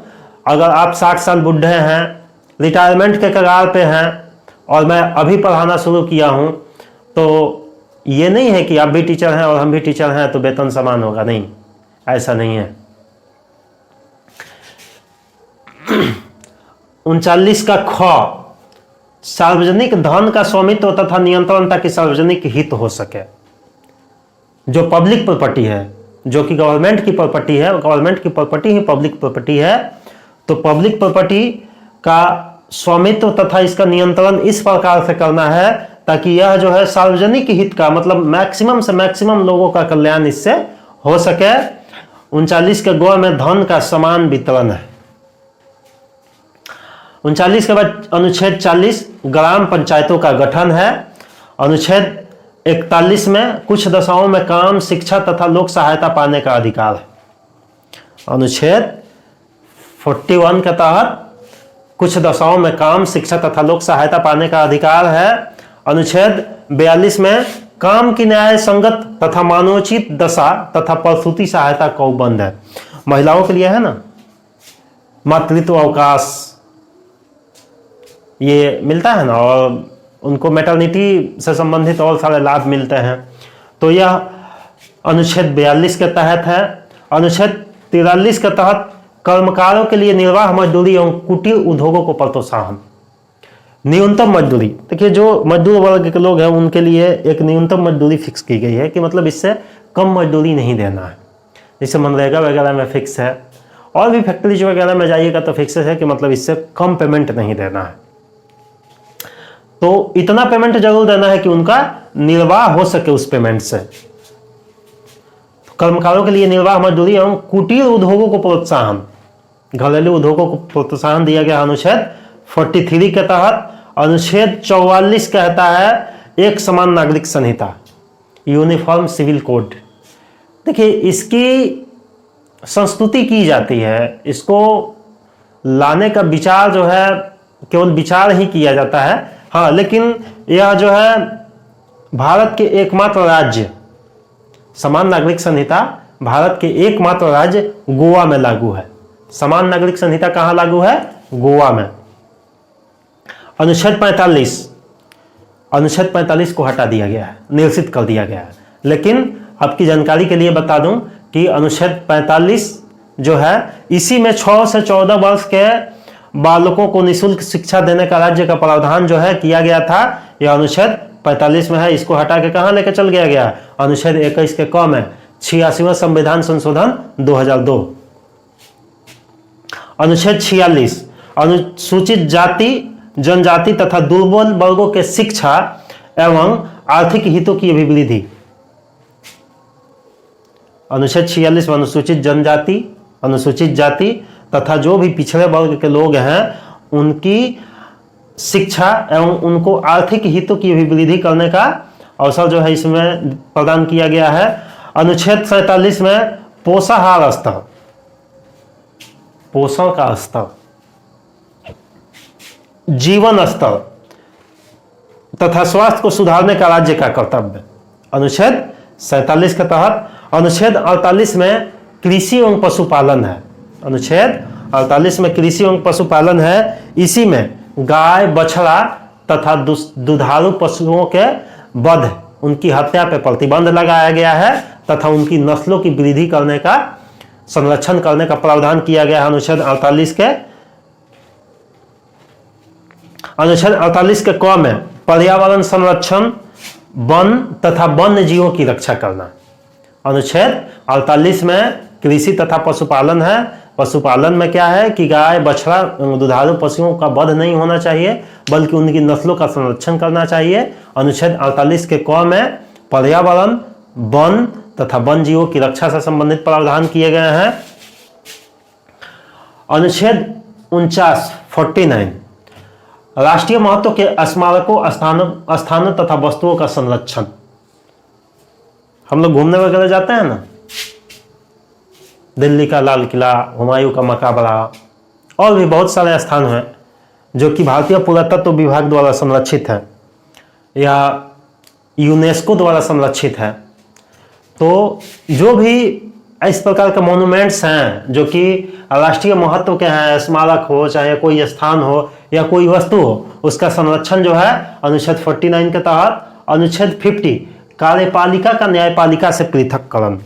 अगर आप 60 साल बुढ़े हैं, रिटायरमेंट के कगार पे हैं और मैं अभी पढ़ाना शुरू किया हूं, तो ये नहीं है कि आप भी टीचर हैं और हम भी टीचर हैं तो वेतन समान होगा, नहीं, ऐसा नहीं है। 39 का ख सार्वजनिक धन का स्वामित्व तथा नियंत्रण ताकि सार्वजनिक हित हो सके। जो पब्लिक प्रॉपर्टी है, जो कि गवर्नमेंट की प्रॉपर्टी है, गवर्नमेंट की प्रॉपर्टी ही पब्लिक प्रॉपर्टी है, तो पब्लिक प्रॉपर्टी का स्वामित्व तथा इसका नियंत्रण इस प्रकार से करना है ताकि यह जो है सार्वजनिक हित का, मतलब मैक्सिमम से मैक्सिमम लोगों का कल्याण इससे हो सके। 39 के ग में धन का समान वितरण है। 39 के बाद अनुच्छेद 40 ग्राम पंचायतों का गठन है। अनुच्छेद 41 में कुछ दशाओं में काम, शिक्षा तथा लोक सहायता पाने का अधिकार है। अनुच्छेद 41 के तहत कुछ दशाओं में काम, शिक्षा तथा लोक सहायता पाने का अधिकार है। अनुच्छेद 42 में काम की न्याय संगत तथा मानवोचित दशा तथा प्रसूति सहायता का उपबंध है। महिलाओं के लिए है ना, मातृत्व अवकाश ये मिलता है ना, और उनको मैटरनिटी से संबंधित और सारे लाभ मिलते हैं, तो यह अनुच्छेद 42 के तहत है। अनुच्छेद 43 के तहत कर्मकारों के लिए निर्वाह मजदूरी एवं कुटीर उद्योगों को प्रोत्साहन। न्यूनतम मजदूरी, देखिए जो मजदूर वर्ग के लोग हैं उनके लिए एक न्यूनतम मजदूरी फिक्स की गई है कि मतलब इससे कम मजदूरी नहीं देना है। जैसे मनरेगा वगैरह में फिक्स है, और भी फैक्ट्रीज वगैरह में जाइएगा तो फिक्स है कि मतलब इससे कम पेमेंट नहीं देना है। तो इतना पेमेंट जरूर देना है कि उनका निर्वाह हो सके उस पेमेंट से। कर्मकारों के लिए निर्वाह मजदूरी एवं कुटीर उद्योगों को प्रोत्साहन। घरेलू उद्योगों को प्रोत्साहन दिया गया अनुच्छेद 43 के तहत। अनुच्छेद 44 कहता है एक समान नागरिक संहिता, यूनिफॉर्म सिविल कोड। देखिए, इसकी संस्तुति की जाती है, इसको लाने का विचार जो है केवल विचार ही किया जाता है। हाँ, लेकिन यह जो है भारत के एकमात्र राज्य, समान नागरिक संहिता भारत के एकमात्र राज्य गोवा में लागू है। समान नागरिक संहिता कहां लागू है? गोवा में। अनुच्छेद 45 को हटा दिया गया है, निरसित कर दिया गया है। लेकिन आपकी जानकारी के लिए बता दूं कि अनुच्छेद 45 जो है, इसी में 6 से 14 वर्ष के बालकों को निःशुल्क शिक्षा देने का राज्य का प्रावधान जो है किया गया था, यह अनुच्छेद 45 में है। इसको हटा के कहां लेकर चल गया गया? अनुच्छेद 21 के क में 86वां संविधान संशोधन 2002। अनुच्छेद 46 अनुसूचित जाति, जनजाति तथा दुर्बल वर्गों के शिक्षा एवं आर्थिक हितों की अभिवृद्धि। अनुच्छेद 46 में अनुसूचित जनजाति, अनुसूचित जाति तथा जो भी पिछड़े वर्ग के लोग हैं उनकी शिक्षा एवं उनको आर्थिक हितों की अभिवृद्धि करने का अवसर जो है इसमें प्रदान किया गया है। अनुच्छेद 47 में पोषाहार स्तर, पोषण का स्तर, जीवन स्तर तथा स्वास्थ्य को सुधारने का राज्य का कर्तव्य, अनुच्छेद 47 के तहत। अनुच्छेद 48 में कृषि एवं पशुपालन है। अनुच्छेद 48 में कृषि एवं पशुपालन है। इसी में गाय, बछड़ा तथा दुधारू पशुओं के वध, उनकी हत्या पर प्रतिबंध लगाया गया है तथा उनकी नस्लों की वृद्धि करने का, संरक्षण करने का प्रावधान किया गया है अनुच्छेद 48 के। अनुच्छेद 48 के क में पर्यावरण संरक्षण, वन तथा वन्य जीवों की रक्षा करना। अनुच्छेद 48 में कृषि तथा पशुपालन है। पशुपालन में क्या है कि गाय, बछड़ा, दुधारू पशुओं का वध नहीं होना चाहिए बल्कि उनकी नस्लों का संरक्षण करना चाहिए। अनुच्छेद 48 के क में पर्यावरण, वन तथा वन जीवों की रक्षा से संबंधित प्रावधान किए गए हैं। अनुच्छेद 49 राष्ट्रीय महत्व के स्मारकों, स्थानों तथा वस्तुओं का संरक्षण। हम लोग घूमने वगैरह जाते हैं ना, दिल्ली का लाल किला, हुमायूं का मकबरा और भी बहुत सारे स्थान हैं जो कि भारतीय पुरातत्व विभाग द्वारा संरक्षित है या यूनेस्को द्वारा संरक्षित है। तो जो भी इस प्रकार के मोन्यूमेंट्स हैं जो कि राष्ट्रीय महत्व के हैं, स्मारक हो चाहे कोई स्थान हो या कोई वस्तु हो, उसका संरक्षण जो है अनुच्छेद 49 के तहत। अनुच्छेद 50 कार्यपालिका का न्यायपालिका से पृथककरण।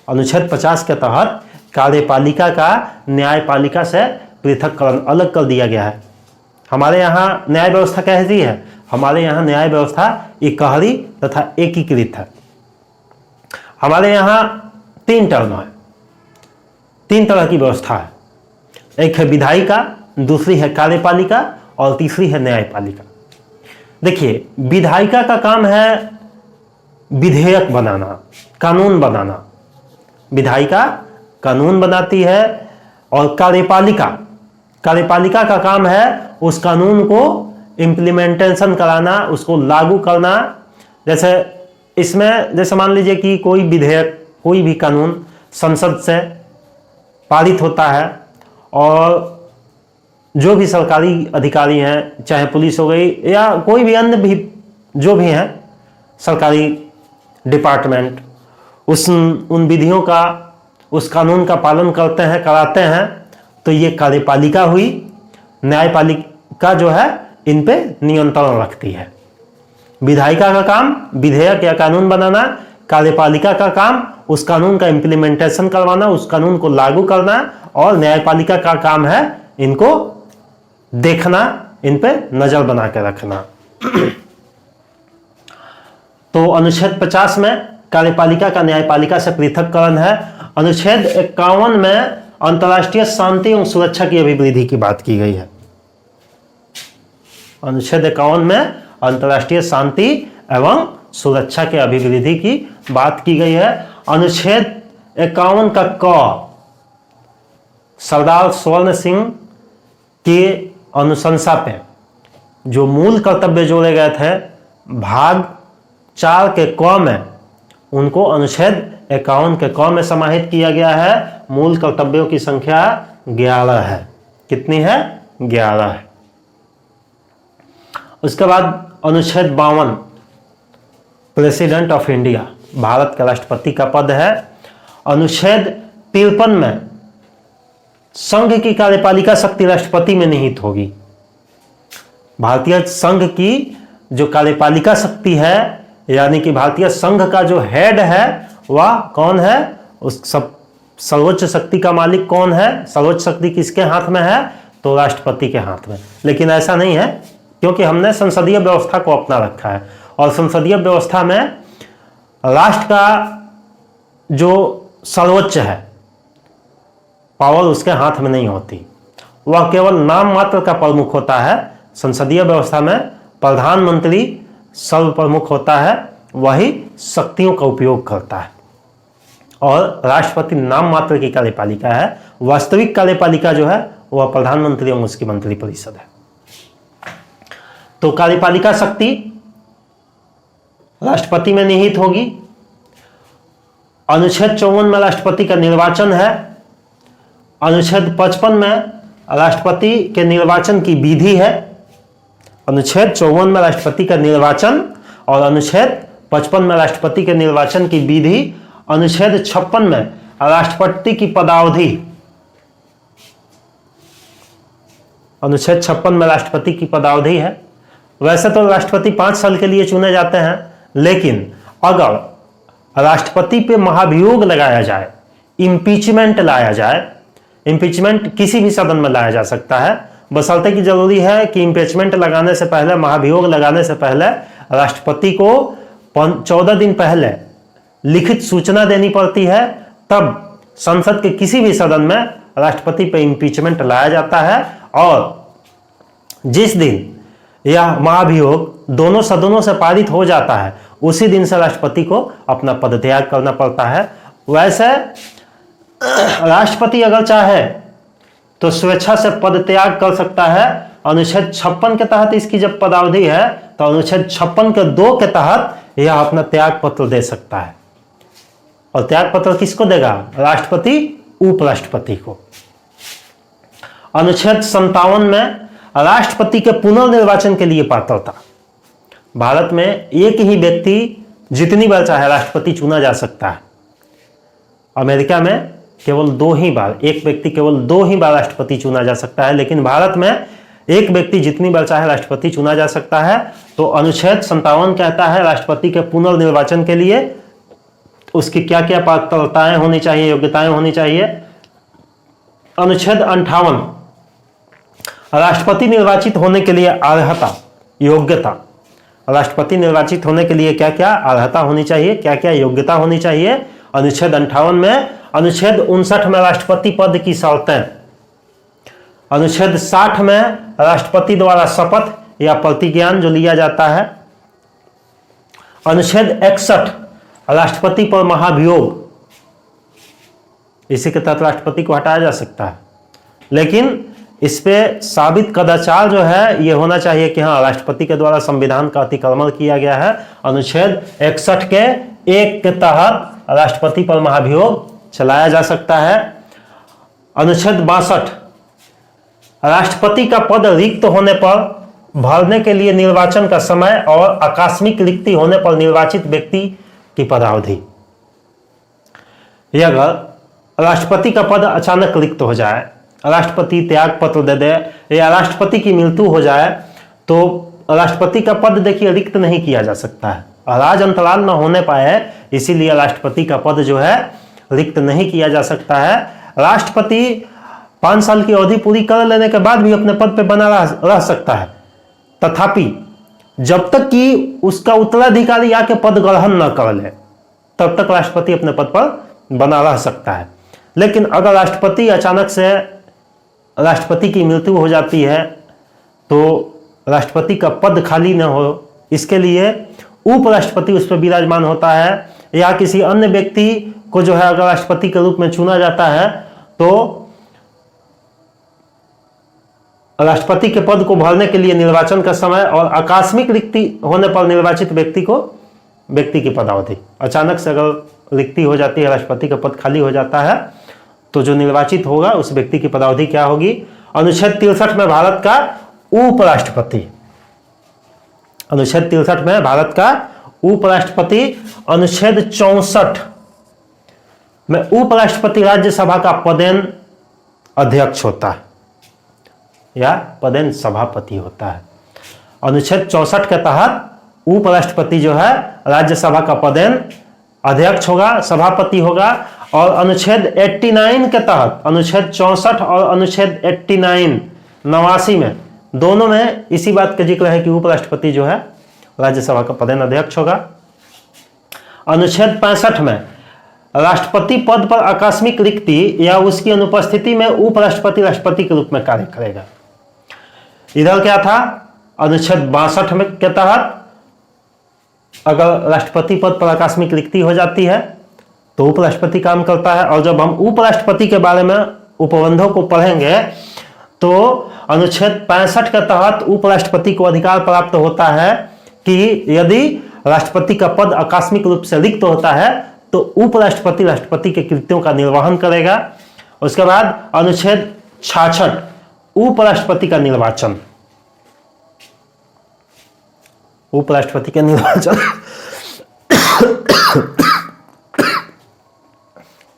अनुच्छेद 50 के तहत कार्यपालिका का न्यायपालिका से पृथककरण अलग कर दिया गया है। हमारे यहाँ न्याय व्यवस्था कैसी है? हमारे यहाँ न्याय व्यवस्था इकहरी तथा एकीकृत है। हमारे यहाँ 3 टर्म है, 3 तरह की व्यवस्था है। एक है विधायिका, दूसरी है कार्यपालिका और तीसरी है न्यायपालिका। देखिए, विधायिका का काम है विधेयक बनाना, कानून बनाना। विधायिका कानून बनाती है और कार्यपालिका का काम है उस कानून को इम्प्लीमेंटेशन कराना, उसको लागू करना। जैसे इसमें जैसे मान लीजिए कि कोई विधेयक, कोई भी कानून संसद से पारित होता है और जो भी सरकारी अधिकारी हैं, चाहे पुलिस हो गई या कोई भी अन्य भी जो भी हैं सरकारी डिपार्टमेंट, उन विधियों का, उस कानून का पालन करते हैं, कराते हैं, तो ये कार्यपालिका हुई। न्यायपालिका जो है इन पे नियंत्रण रखती है। विधायिका का काम विधेयक या कानून बनाना, कार्यपालिका का काम उस कानून का इम्प्लीमेंटेशन करवाना, उस कानून को लागू करना, और न्यायपालिका का काम है इनको देखना, इन पे नजर बना के रखना। तो अनुच्छेद 50 में कार्यपालिका का न्यायपालिका से पृथककरण है। अनुच्छेद 51 में अंतर्राष्ट्रीय शांति एवं सुरक्षा की अभिवृद्धि की बात की गई है। अनुच्छेद 51 में अंतर्राष्ट्रीय शांति एवं सुरक्षा के अभिवृद्धि की बात की गई है। अनुच्छेद 51 का क सरदार स्वर्ण सिंह की अनुशंसा पे जो मूल कर्तव्य जोड़े गए थे भाग 4 के क में, उनको अनुच्छेद 51 के क में समाहित किया गया है। मूल कर्तव्यों की संख्या 11 है। कितनी है? 11 है। उसके बाद अनुच्छेद 52 प्रेसिडेंट ऑफ इंडिया, भारत के राष्ट्रपति का पद है। अनुच्छेद 53 में संघ की कार्यपालिका शक्ति राष्ट्रपति में निहित होगी। भारतीय संघ की जो कार्यपालिका शक्ति है, यानी कि भारतीय संघ का जो हेड है वह कौन है? उस सब सर्वोच्च शक्ति का मालिक कौन है? सर्वोच्च शक्ति किसके हाथ में है? तो राष्ट्रपति के हाथ में। लेकिन ऐसा नहीं है, क्योंकि हमने संसदीय व्यवस्था को अपना रखा है और संसदीय व्यवस्था में राष्ट्र का जो सर्वोच्च है पावर उसके हाथ में नहीं होती, वह केवल नाम मात्र का प्रमुख होता है। संसदीय व्यवस्था में प्रधानमंत्री सर्व प्रमुख होता है, वही शक्तियों का उपयोग करता है और राष्ट्रपति नाम मात्र की कार्यपालिका है। वास्तविक कार्यपालिका जो है वह प्रधानमंत्री और उसकी मंत्रिपरिषद है। तो कार्यपालिका शक्ति राष्ट्रपति में निहित होगी। अनुच्छेद 54 में राष्ट्रपति का निर्वाचन है। अनुच्छेद 55 में राष्ट्रपति के निर्वाचन की विधि है। अनुच्छेद 54 में राष्ट्रपति का निर्वाचन और अनुच्छेद 55 में राष्ट्रपति के निर्वाचन की विधि। अनुच्छेद 56 में राष्ट्रपति की पदावधि, अनुच्छेद 56 में राष्ट्रपति की पदावधि है। वैसे तो राष्ट्रपति 5 साल के लिए चुने जाते हैं, लेकिन अगर राष्ट्रपति पे महाभियोग लगाया जाए, इम्पीचमेंट लाया जाए, इम्पीचमेंट किसी भी सदन में लाया जा सकता है, बशर्ते कि जरूरी है कि इम्पीचमेंट लगाने से पहले, महाभियोग लगाने से पहले राष्ट्रपति को 14 दिन पहले लिखित सूचना देनी पड़ती है। तब संसद के किसी भी सदन में राष्ट्रपति पे इम्पीचमेंट लाया जाता है और जिस दिन यह महाभियोग दोनों सदनों से पारित हो जाता है उसी दिन से राष्ट्रपति को अपना पदत्याग करना पड़ता है। वैसे राष्ट्रपति अगर चाहे तो स्वेच्छा से पदत्याग कर सकता है। अनुच्छेद 56 के तहत इसकी जब पदावधि है तो अनुच्छेद 56 के 2 के तहत यह अपना त्याग पत्र दे सकता है। और त्याग पत्र किसको देगा? राष्ट्रपति उपराष्ट्रपति को। अनुच्छेद 57 में राष्ट्रपति के पुनर्निर्वाचन के लिए पात्रता। भारत में एक ही व्यक्ति जितनी बार चाहे राष्ट्रपति चुना जा सकता है। अमेरिका में केवल 2 ही बार, एक व्यक्ति केवल 2 ही बार राष्ट्रपति चुना जा सकता है, लेकिन भारत में एक व्यक्ति जितनी बार चाहे राष्ट्रपति चुना जा सकता है। तो अनुच्छेद 57 कहता है राष्ट्रपति के पुनर्निर्वाचन के लिए उसकी क्या क्या पात्रताएं होनी चाहिए, योग्यताएं होनी चाहिए। अनुच्छेद 58 राष्ट्रपति निर्वाचित होने के लिए अर्हता, योग्यता। राष्ट्रपति निर्वाचित होने के लिए क्या क्या अर्हता होनी चाहिए, क्या क्या योग्यता होनी चाहिए। अनुच्छेद 58 में। अनुच्छेद 59 में राष्ट्रपति पद की शर्तें। अनुच्छेद 60 में राष्ट्रपति द्वारा शपथ या प्रतिज्ञान जो लिया जाता है। अनुच्छेद 61 राष्ट्रपति पर महाभियोग, इसी के तहत राष्ट्रपति को हटाया जा सकता है, लेकिन इस पे साबित कदाचार जो है ये होना चाहिए कि हाँ राष्ट्रपति के द्वारा संविधान का अतिक्रमण किया गया है। अनुच्छेद 61 के 1 के तहत राष्ट्रपति पर महाभियोग चलाया जा सकता है। अनुच्छेद 62 राष्ट्रपति का पद रिक्त होने पर भरने के लिए निर्वाचन का समय और आकस्मिक रिक्ति होने पर निर्वाचित व्यक्ति की पदावधि। यह अगर राष्ट्रपति का पद अचानक रिक्त हो जाए, राष्ट्रपति त्याग पत्र दे दे या राष्ट्रपति की मृत्यु हो जाए, तो राष्ट्रपति का पद देखिए रिक्त नहीं किया जा सकता है। राज अंतराल न होने पाए, इसीलिए राष्ट्रपति का पद जो है रिक्त नहीं किया जा सकता है। राष्ट्रपति 5 साल की अवधि पूरी कर लेने के बाद भी अपने पद पे बना रह सकता है, तथापि जब तक कि उसका उत्तराधिकारी आके पद ग्रहण न कर ले तब तक राष्ट्रपति अपने पद पर बना रह सकता है। लेकिन अगर राष्ट्रपति अचानक से राष्ट्रपति की मृत्यु हो जाती है तो राष्ट्रपति का पद खाली न हो, इसके लिए उपराष्ट्रपति उस पर विराजमान होता है, या किसी अन्य व्यक्ति को जो है अगर राष्ट्रपति के रूप में चुना जाता है तो राष्ट्रपति के पद को भरने के लिए निर्वाचन का समय और आकस्मिक रिक्ति होने पर निर्वाचित व्यक्ति की पदावधि। अचानक से अगर रिक्ति हो जाती है, राष्ट्रपति का पद खाली हो जाता है, तो जो निर्वाचित होगा उस व्यक्ति की पदावधि क्या होगी? अनुच्छेद 63 में भारत का उपराष्ट्रपति, अनुच्छेद 63 में भारत का उपराष्ट्रपति, अनुच्छेद 64 में उपराष्ट्रपति राज्यसभा का पदेन अध्यक्ष होता है या पदेन सभापति होता है। अनुच्छेद 64 के तहत उपराष्ट्रपति जो है राज्यसभा का पदेन अध्यक्ष होगा, सभापति होगा। और अनुच्छेद 89 के तहत, अनुच्छेद 64 और अनुच्छेद 89 में दोनों में इसी बात का जिक्र है कि उपराष्ट्रपति जो है राज्यसभा का पदेन अध्यक्ष होगा। अनुच्छेद 65 में राष्ट्रपति पद पर आकस्मिक रिक्ति या उसकी अनुपस्थिति में उपराष्ट्रपति राष्ट्रपति के रूप में कार्य करेगा। इधर क्या था? अनुच्छेद 62 में के तहत अगर राष्ट्रपति पद पर आकस्मिक रिक्ति हो जाती है तो उपराष्ट्रपति काम करता है। और जब हम उपराष्ट्रपति के बारे में उपबंधों को पढ़ेंगे तो अनुच्छेद 65 के तहत उपराष्ट्रपति को अधिकार प्राप्त होता है कि यदि राष्ट्रपति का पद आकस्मिक रूप से रिक्त होता है तो उपराष्ट्रपति राष्ट्रपति के कृत्यों का निर्वहन करेगा। उसके बाद अनुच्छेद 66 उपराष्ट्रपति का निर्वाचन, उपराष्ट्रपति के निर्वाचन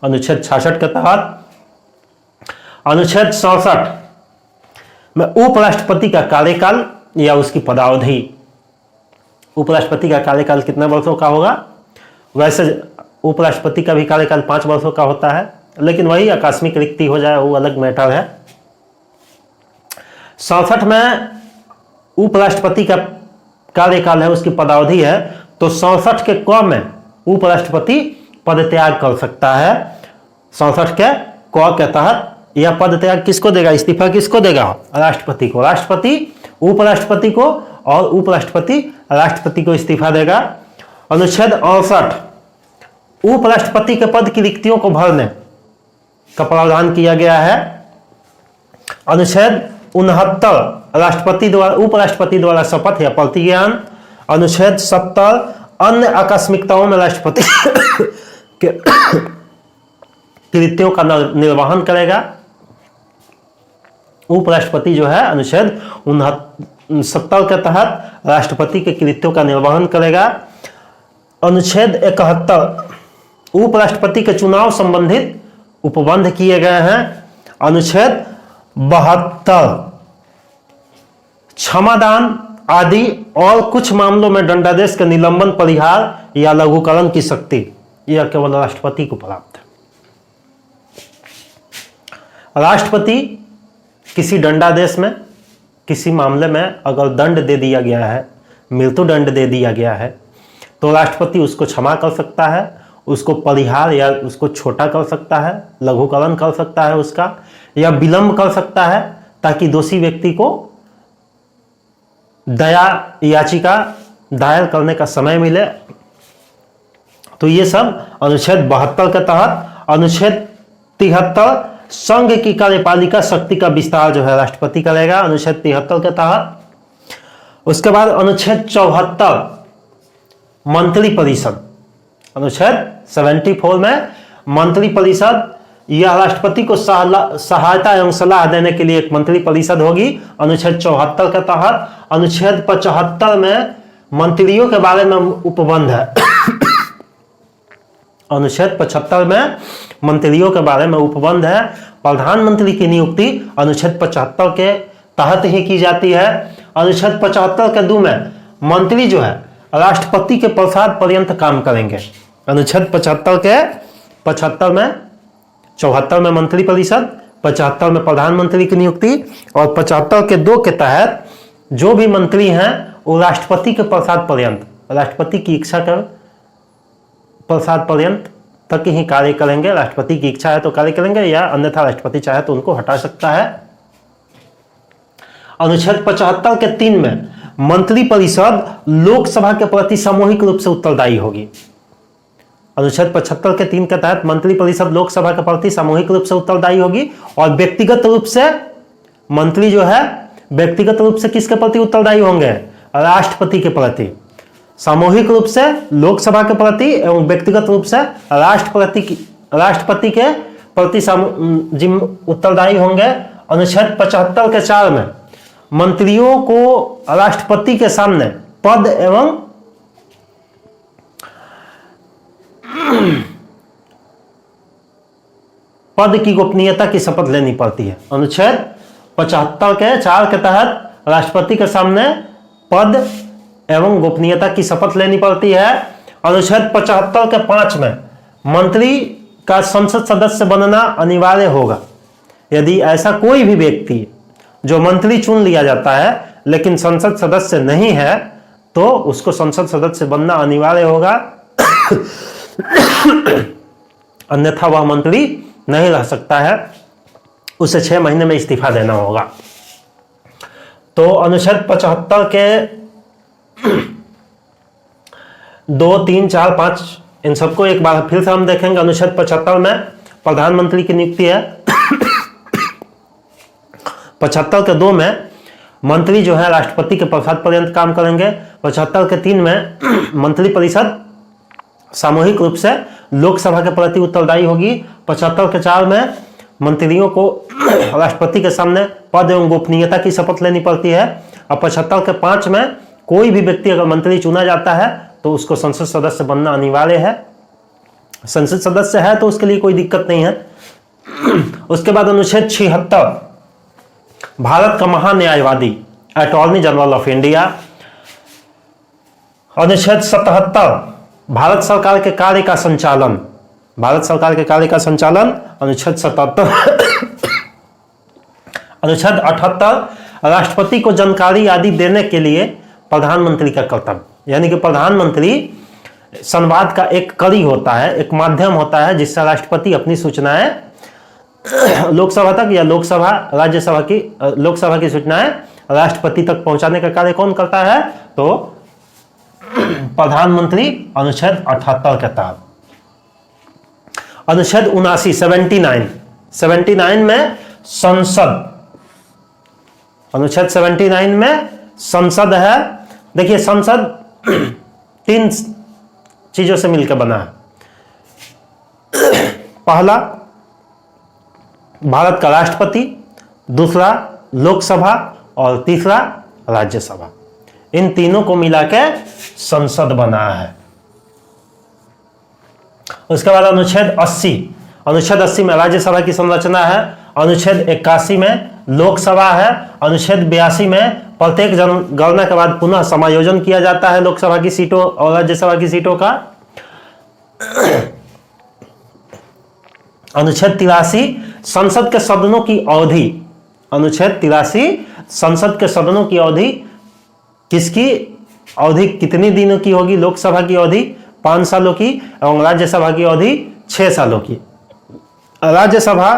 अनुच्छेद 66 के तहत अनुच्छेद 67 में उपराष्ट्रपति का कार्यकाल या उसकी पदावधि, उपराष्ट्रपति का कार्यकाल कितने वर्षों का होगा? वैसे उपराष्ट्रपति का भी कार्यकाल 5 वर्षों का होता है, लेकिन वही आकस्मिक रिक्ति हो जाए वो अलग मैटर है। 67 में उपराष्ट्रपति का कार्यकाल है, उसकी पदावधि है, तो 67 के क में उपराष्ट्रपति पद त्याग कर सकता है। 67 के क के तहत यह पद त्याग किसको देगा? इस्तीफा किसको देगा? राष्ट्रपति को। राष्ट्रपति उपराष्ट्रपति को और उपराष्ट्रपति राष्ट्रपति को इस्तीफा देगा। अनुच्छेद 68 उपराष्ट्रपति के पद की रिक्तियों को भरने का प्रावधान किया गया है। अनुच्छेद 69 राष्ट्रपति द्वारा उपराष्ट्रपति द्वारा शपथ या प्रतिज्ञान। अनुच्छेद 70 अन्य आकस्मिकताओं में राष्ट्रपति के कृत्यों का निर्वहन करेगा। उपराष्ट्रपति जो है अनुच्छेद 69 के तहत राष्ट्रपति के कृत्यों का निर्वहन करेगा। अनुच्छेद 71 उपराष्ट्रपति के चुनाव संबंधित उपबंध किए गए हैं। अनुच्छेद 72 क्षमादान आदि और कुछ मामलों में दंडादेश के निलंबन, परिहार या लघुकरण की शक्ति यह केवल राष्ट्रपति को प्राप्त है। राष्ट्रपति किसी दंडादेश में, किसी मामले में अगर दंड दे दिया गया है, मृत्युदंड दे दिया गया है, तो राष्ट्रपति उसको क्षमा कर सकता है, उसको परिहार या उसको छोटा कर सकता है, लघुकरण कर सकता है उसका, या विलंब कर सकता है ताकि दोषी व्यक्ति को दया याचिका दायर करने का समय मिले। तो ये सब अनुच्छेद 72 के तहत। अनुच्छेद 73 संघ की कार्यपालिका शक्ति का विस्तार जो है राष्ट्रपति करेगा, अनुच्छेद 73 के तहत। उसके बाद अनुच्छेद 74 मंत्रिपरिषद, अनुच्छेद 74 में मंत्रिपरिषद, यह राष्ट्रपति को सहायता एवं सलाह देने के लिए एक मंत्रिपरिषद होगी, अनुच्छेद 74 के तहत। अनुच्छेद 75 में मंत्रियों के बारे में उपबंध है। अनुच्छेद 75 में मंत्रियों के बारे में उपबंध है। प्रधानमंत्री की नियुक्ति अनुच्छेद 75 के तहत ही की जाती है। अनुच्छेद 75 के 2 में मंत्री जो है राष्ट्रपति के प्रसाद पर्यंत काम करेंगे। अनुच्छेद 75 के 75 में 74 में मंत्रिपरिषद, 75 में प्रधानमंत्री की नियुक्ति और 75 के 2 के तहत जो भी मंत्री हैं वो राष्ट्रपति के प्रसाद पर्यंत, राष्ट्रपति की इच्छा कर प्रसाद पर्यंत तक ही कार्य करेंगे। राष्ट्रपति की इच्छा है तो कार्य करेंगे, या अन्यथा राष्ट्रपति चाहे तो उनको हटा सकता है। अनुच्छेद 75 के 3 में मंत्रिपरिषद लोकसभा के प्रति सामूहिक रूप से उत्तरदायी होगी। अनुच्छेद 75 के 3 के तहत मंत्रिपरिषद लोकसभा के प्रति सामूहिक रूप से उत्तरदायी होगी और व्यक्तिगत रूप से मंत्री जो है व्यक्तिगत रूप से किसके प्रति उत्तरदायी होंगे? राष्ट्रपति के प्रति। सामूहिक रूप से लोकसभा के प्रति एवं व्यक्तिगत रूप से राष्ट्रपति के प्रति उत्तरदायी होंगे। अनुच्छेद 75 के 4 में मंत्रियों को राष्ट्रपति के सामने पद एवं पद की गोपनीयता की शपथ लेनी पड़ती है। अनुच्छेद 75 के 4 के तहत राष्ट्रपति के सामने पद एवं गोपनीयता की शपथ लेनी पड़ती है। अनुच्छेद 75 के 5 में मंत्री का संसद सदस्य बनना अनिवार्य होगा। यदि ऐसा कोई भी व्यक्ति जो मंत्री चुन लिया जाता है लेकिन संसद सदस्य नहीं है तो उसको संसद सदस्य बनना अनिवार्य होगा, अन्यथा वह मंत्री नहीं रह सकता है, उसे 6 महीने में इस्तीफा देना होगा। तो अनुच्छेद 75 के 2, 3, 4, 5 इन सबको एक बार फिर से हम देखेंगे। अनुच्छेद 75 में प्रधानमंत्री की नियुक्ति है। 75 के 2 में मंत्री जो है राष्ट्रपति के प्रसाद पर्यंत काम करेंगे। 75 के 3 में मंत्रिपरिषद सामूहिक रूप से लोकसभा के प्रति उत्तरदायी होगी। 75 के 4 में मंत्रियों को राष्ट्रपति के सामने पद एवं गोपनीयता की शपथ लेनी पड़ती है। और 75 के 5 में कोई भी व्यक्ति अगर मंत्री चुना जाता है तो उसको संसद सदस्य बनना अनिवार्य है। संसद सदस्य है तो उसके लिए कोई दिक्कत नहीं है। उसके बाद अनुच्छेद 76 भारत का महान्यायवादी अटॉर्नी जनरल ऑफ इंडिया। अनुच्छेद 77 भारत सरकार के कार्य का संचालन। भारत सरकार के कार्य का संचालन अनुच्छेद 77। अनुच्छेद 78 राष्ट्रपति को जानकारी आदि देने के लिए प्रधानमंत्री का कर्तव्य। यानी कि प्रधानमंत्री संवाद का एक कड़ी होता है, एक माध्यम होता है जिससे राष्ट्रपति अपनी सूचनाएं लोकसभा तक या लोकसभा की सूचनाएं राष्ट्रपति तक पहुंचाने का कार्य कौन करता है? तो प्रधानमंत्री। अनुच्छेद 78 के तहत अनुच्छेद 79 में संसद। अनुच्छेद 79 में संसद है। देखिए संसद 3 चीजों से मिलकर बना है। पहला भारत का राष्ट्रपति, दूसरा लोकसभा और तीसरा राज्यसभा। इन तीनों को मिला के संसद बना है। उसके बाद अनुच्छेद 80 में राज्यसभा की संरचना है। अनुच्छेद 81 में लोकसभा है। अनुच्छेद 82 में प्रत्येक जनगणना के बाद पुनः समायोजन किया जाता है लोकसभा की सीटों और राज्यसभा की सीटों का। अनुच्छेद 83 संसद के सदनों की अवधि। अनुच्छेद 83 संसद के सदनों की अवधि किसकी अवधि कितने दिनों की होगी? लोकसभा की अवधि 5 सालों की एवं राज्यसभा की अवधि 6 सालों की। राज्यसभा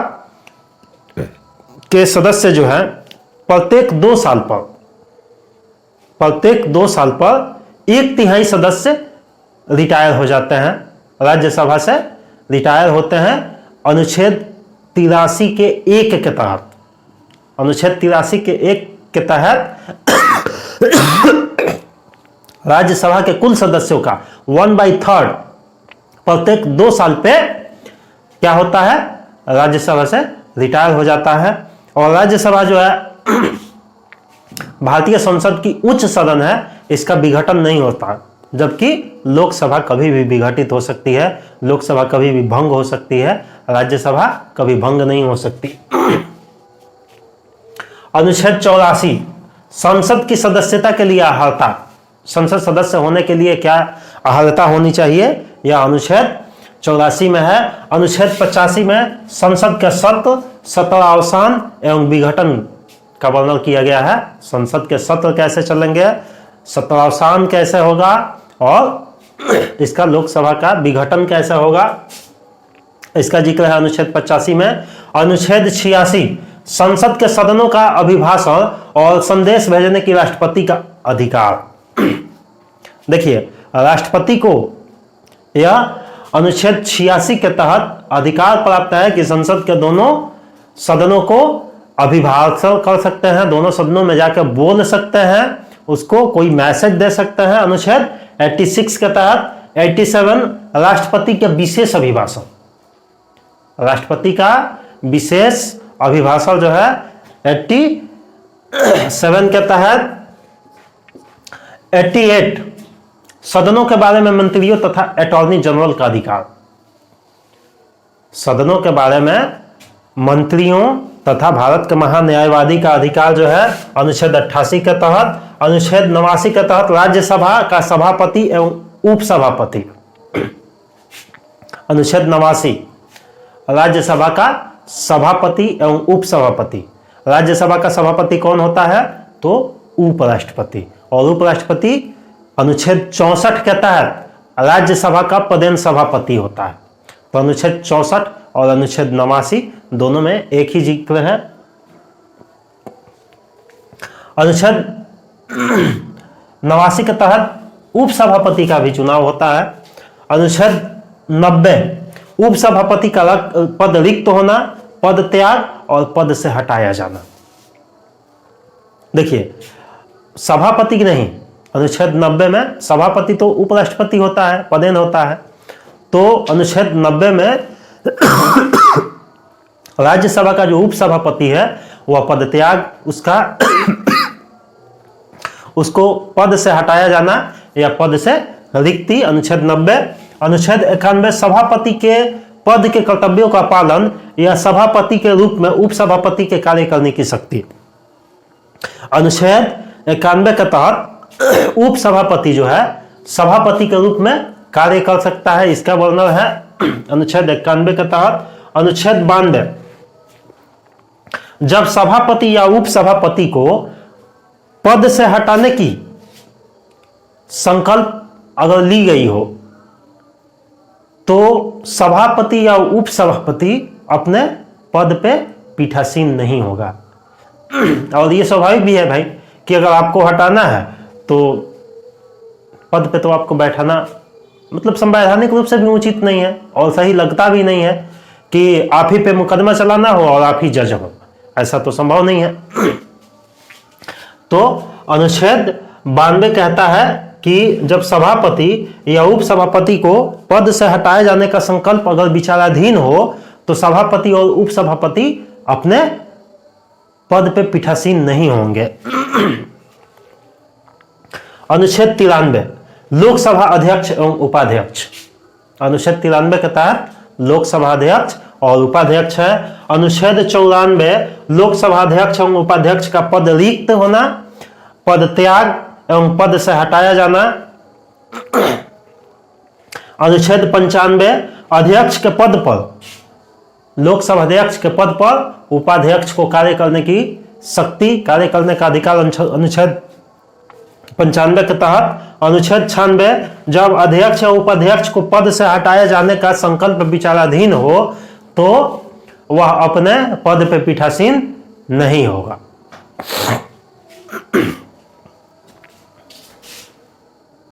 के सदस्य जो है प्रत्येक 2 साल पर 1/3 सदस्य रिटायर हो जाते हैं, राज्यसभा से रिटायर होते हैं। अनुच्छेद 83 के 1 के तहत, अनुच्छेद 83 के 1 के तहत राज्यसभा के कुल सदस्यों का 1/3 प्रत्येक 2 साल पे क्या होता है? राज्यसभा से रिटायर हो जाता है। और राज्यसभा जो है भारतीय संसद की उच्च सदन है, इसका विघटन नहीं होता, जबकि लोकसभा कभी भी विघटित हो सकती है, लोकसभा कभी भी भंग हो सकती है, राज्यसभा कभी भंग नहीं हो सकती। अनुच्छेद 84 संसद की सदस्यता के लिए अर्हता। संसद सदस्य होने के लिए क्या अर्हता होनी चाहिए? यह अनुच्छेद 84 में है। अनुच्छेद 85 में संसद के सत्र, सत्रावसान एवं विघटन का वर्णन किया गया है। संसद के सत्र कैसे चलेंगे, सत्रावसान कैसे होगा और इसका लोकसभा का विघटन कैसे होगा, इसका जिक्र है अनुच्छेद 85 में। अनुच्छेद 86 संसद के सदनों का अभिभाषण और संदेश भेजने की राष्ट्रपति का अधिकार। देखिए राष्ट्रपति को यह अनुच्छेद 86 के तहत अधिकार प्राप्त है कि संसद के दोनों सदनों को अभिभाषण कर सकते हैं, दोनों सदनों में जाकर बोल सकते हैं, उसको कोई मैसेज दे सकते हैं। अनुच्छेद 86 के तहत 87 राष्ट्रपति के विशेष अभिभाषण, राष्ट्रपति का विशेष अभिभाषण जो है 87 के तहत 88 सदनों के बारे में मंत्रियों तथा अटॉर्नी जनरल का अधिकार, सदनों के बारे में मंत्रियों तथा भारत के महान्यायवादी का अधिकार जो है अनुच्छेद 88 के तहत। अनुच्छेद 89 के तहत राज्यसभा का सभापति एवं उपसभापति, अनुच्छेद 89 राज्यसभा का सभापति एवं उपसभापति। राज्यसभा का सभापति कौन होता है? तो उपराष्ट्रपति, और उपराष्ट्रपति अनुच्छेद 64 के तहत राज्यसभा का पदेन सभापति होता है। तो अनुच्छेद 64 और अनुच्छेद 89 दोनों में एक ही जिक्र है। अनुच्छेद 89 के तहत उपसभापति का भी चुनाव होता है। अनुच्छेद 90 उपसभापति का पद रिक्त होना, पद त्याग और पद से हटाया जाना। देखिए सभापति की नहीं, अनुच्छेद 90 में सभापति तो उपराष्ट्रपति होता है, पदेन होता है। तो अनुच्छेद 90 में राज्यसभा का जो उपसभापति है वह पद त्याग, उसको पद से हटाया जाना या पद से रिक्ति, अनुच्छेद 90। अनुच्छेद 91 सभापति के पद के कर्तव्यों का पालन या सभापति के रूप में उपसभापति के कार्य करने की शक्ति। अनुच्छेद 91 के तहत उपसभापति जो है सभापति के रूप में कार्य कर सकता है, इसका वर्णन है अनुच्छेद 91 के तहत। अनुच्छेद 92 जब सभापति या उपसभापति को पद से हटाने की संकल्प अगर ली गई हो तो सभापति या उपसभापति अपने पद पे पीठासीन नहीं होगा। और ये स्वाभाविक भी है भाई कि अगर आपको हटाना है तो पद पे तो आपको बैठाना मतलब संवैधानिक रूप से भी उचित नहीं है और सही लगता भी नहीं है कि आप ही पे मुकदमा चलाना हो और आप ही जज हो, ऐसा तो संभव नहीं है। तो अनुच्छेद 92 कहता है कि जब सभापति या उपसभापति को पद से हटाए जाने का संकल्प अगर विचाराधीन हो तो सभापति और उपसभापति अपने पद पे पीठासीन नहीं होंगे। अनुच्छेद 93 लोकसभा अध्यक्ष एवं उपाध्यक्ष, अनुच्छेद 93 के तहत लोकसभा अध्यक्ष और उपाध्यक्ष है। अनुच्छेद 94 लोकसभा अध्यक्ष एवं उपाध्यक्ष का पद रिक्त होना, पद त्याग एवं पद से हटाया जाना। अनुच्छेद 95 अध्यक्ष के पद पर, लोकसभा अध्यक्ष के पद पर उपाध्यक्ष को कार्य करने की शक्ति, कार्य करने का अधिकार अनुच्छेद 95 के तहत। अनुच्छेद 96 जब अध्यक्ष या उपाध्यक्ष को पद से हटाए जाने का संकल्प विचाराधीन हो तो वह अपने पद पर पीठासीन नहीं होगा।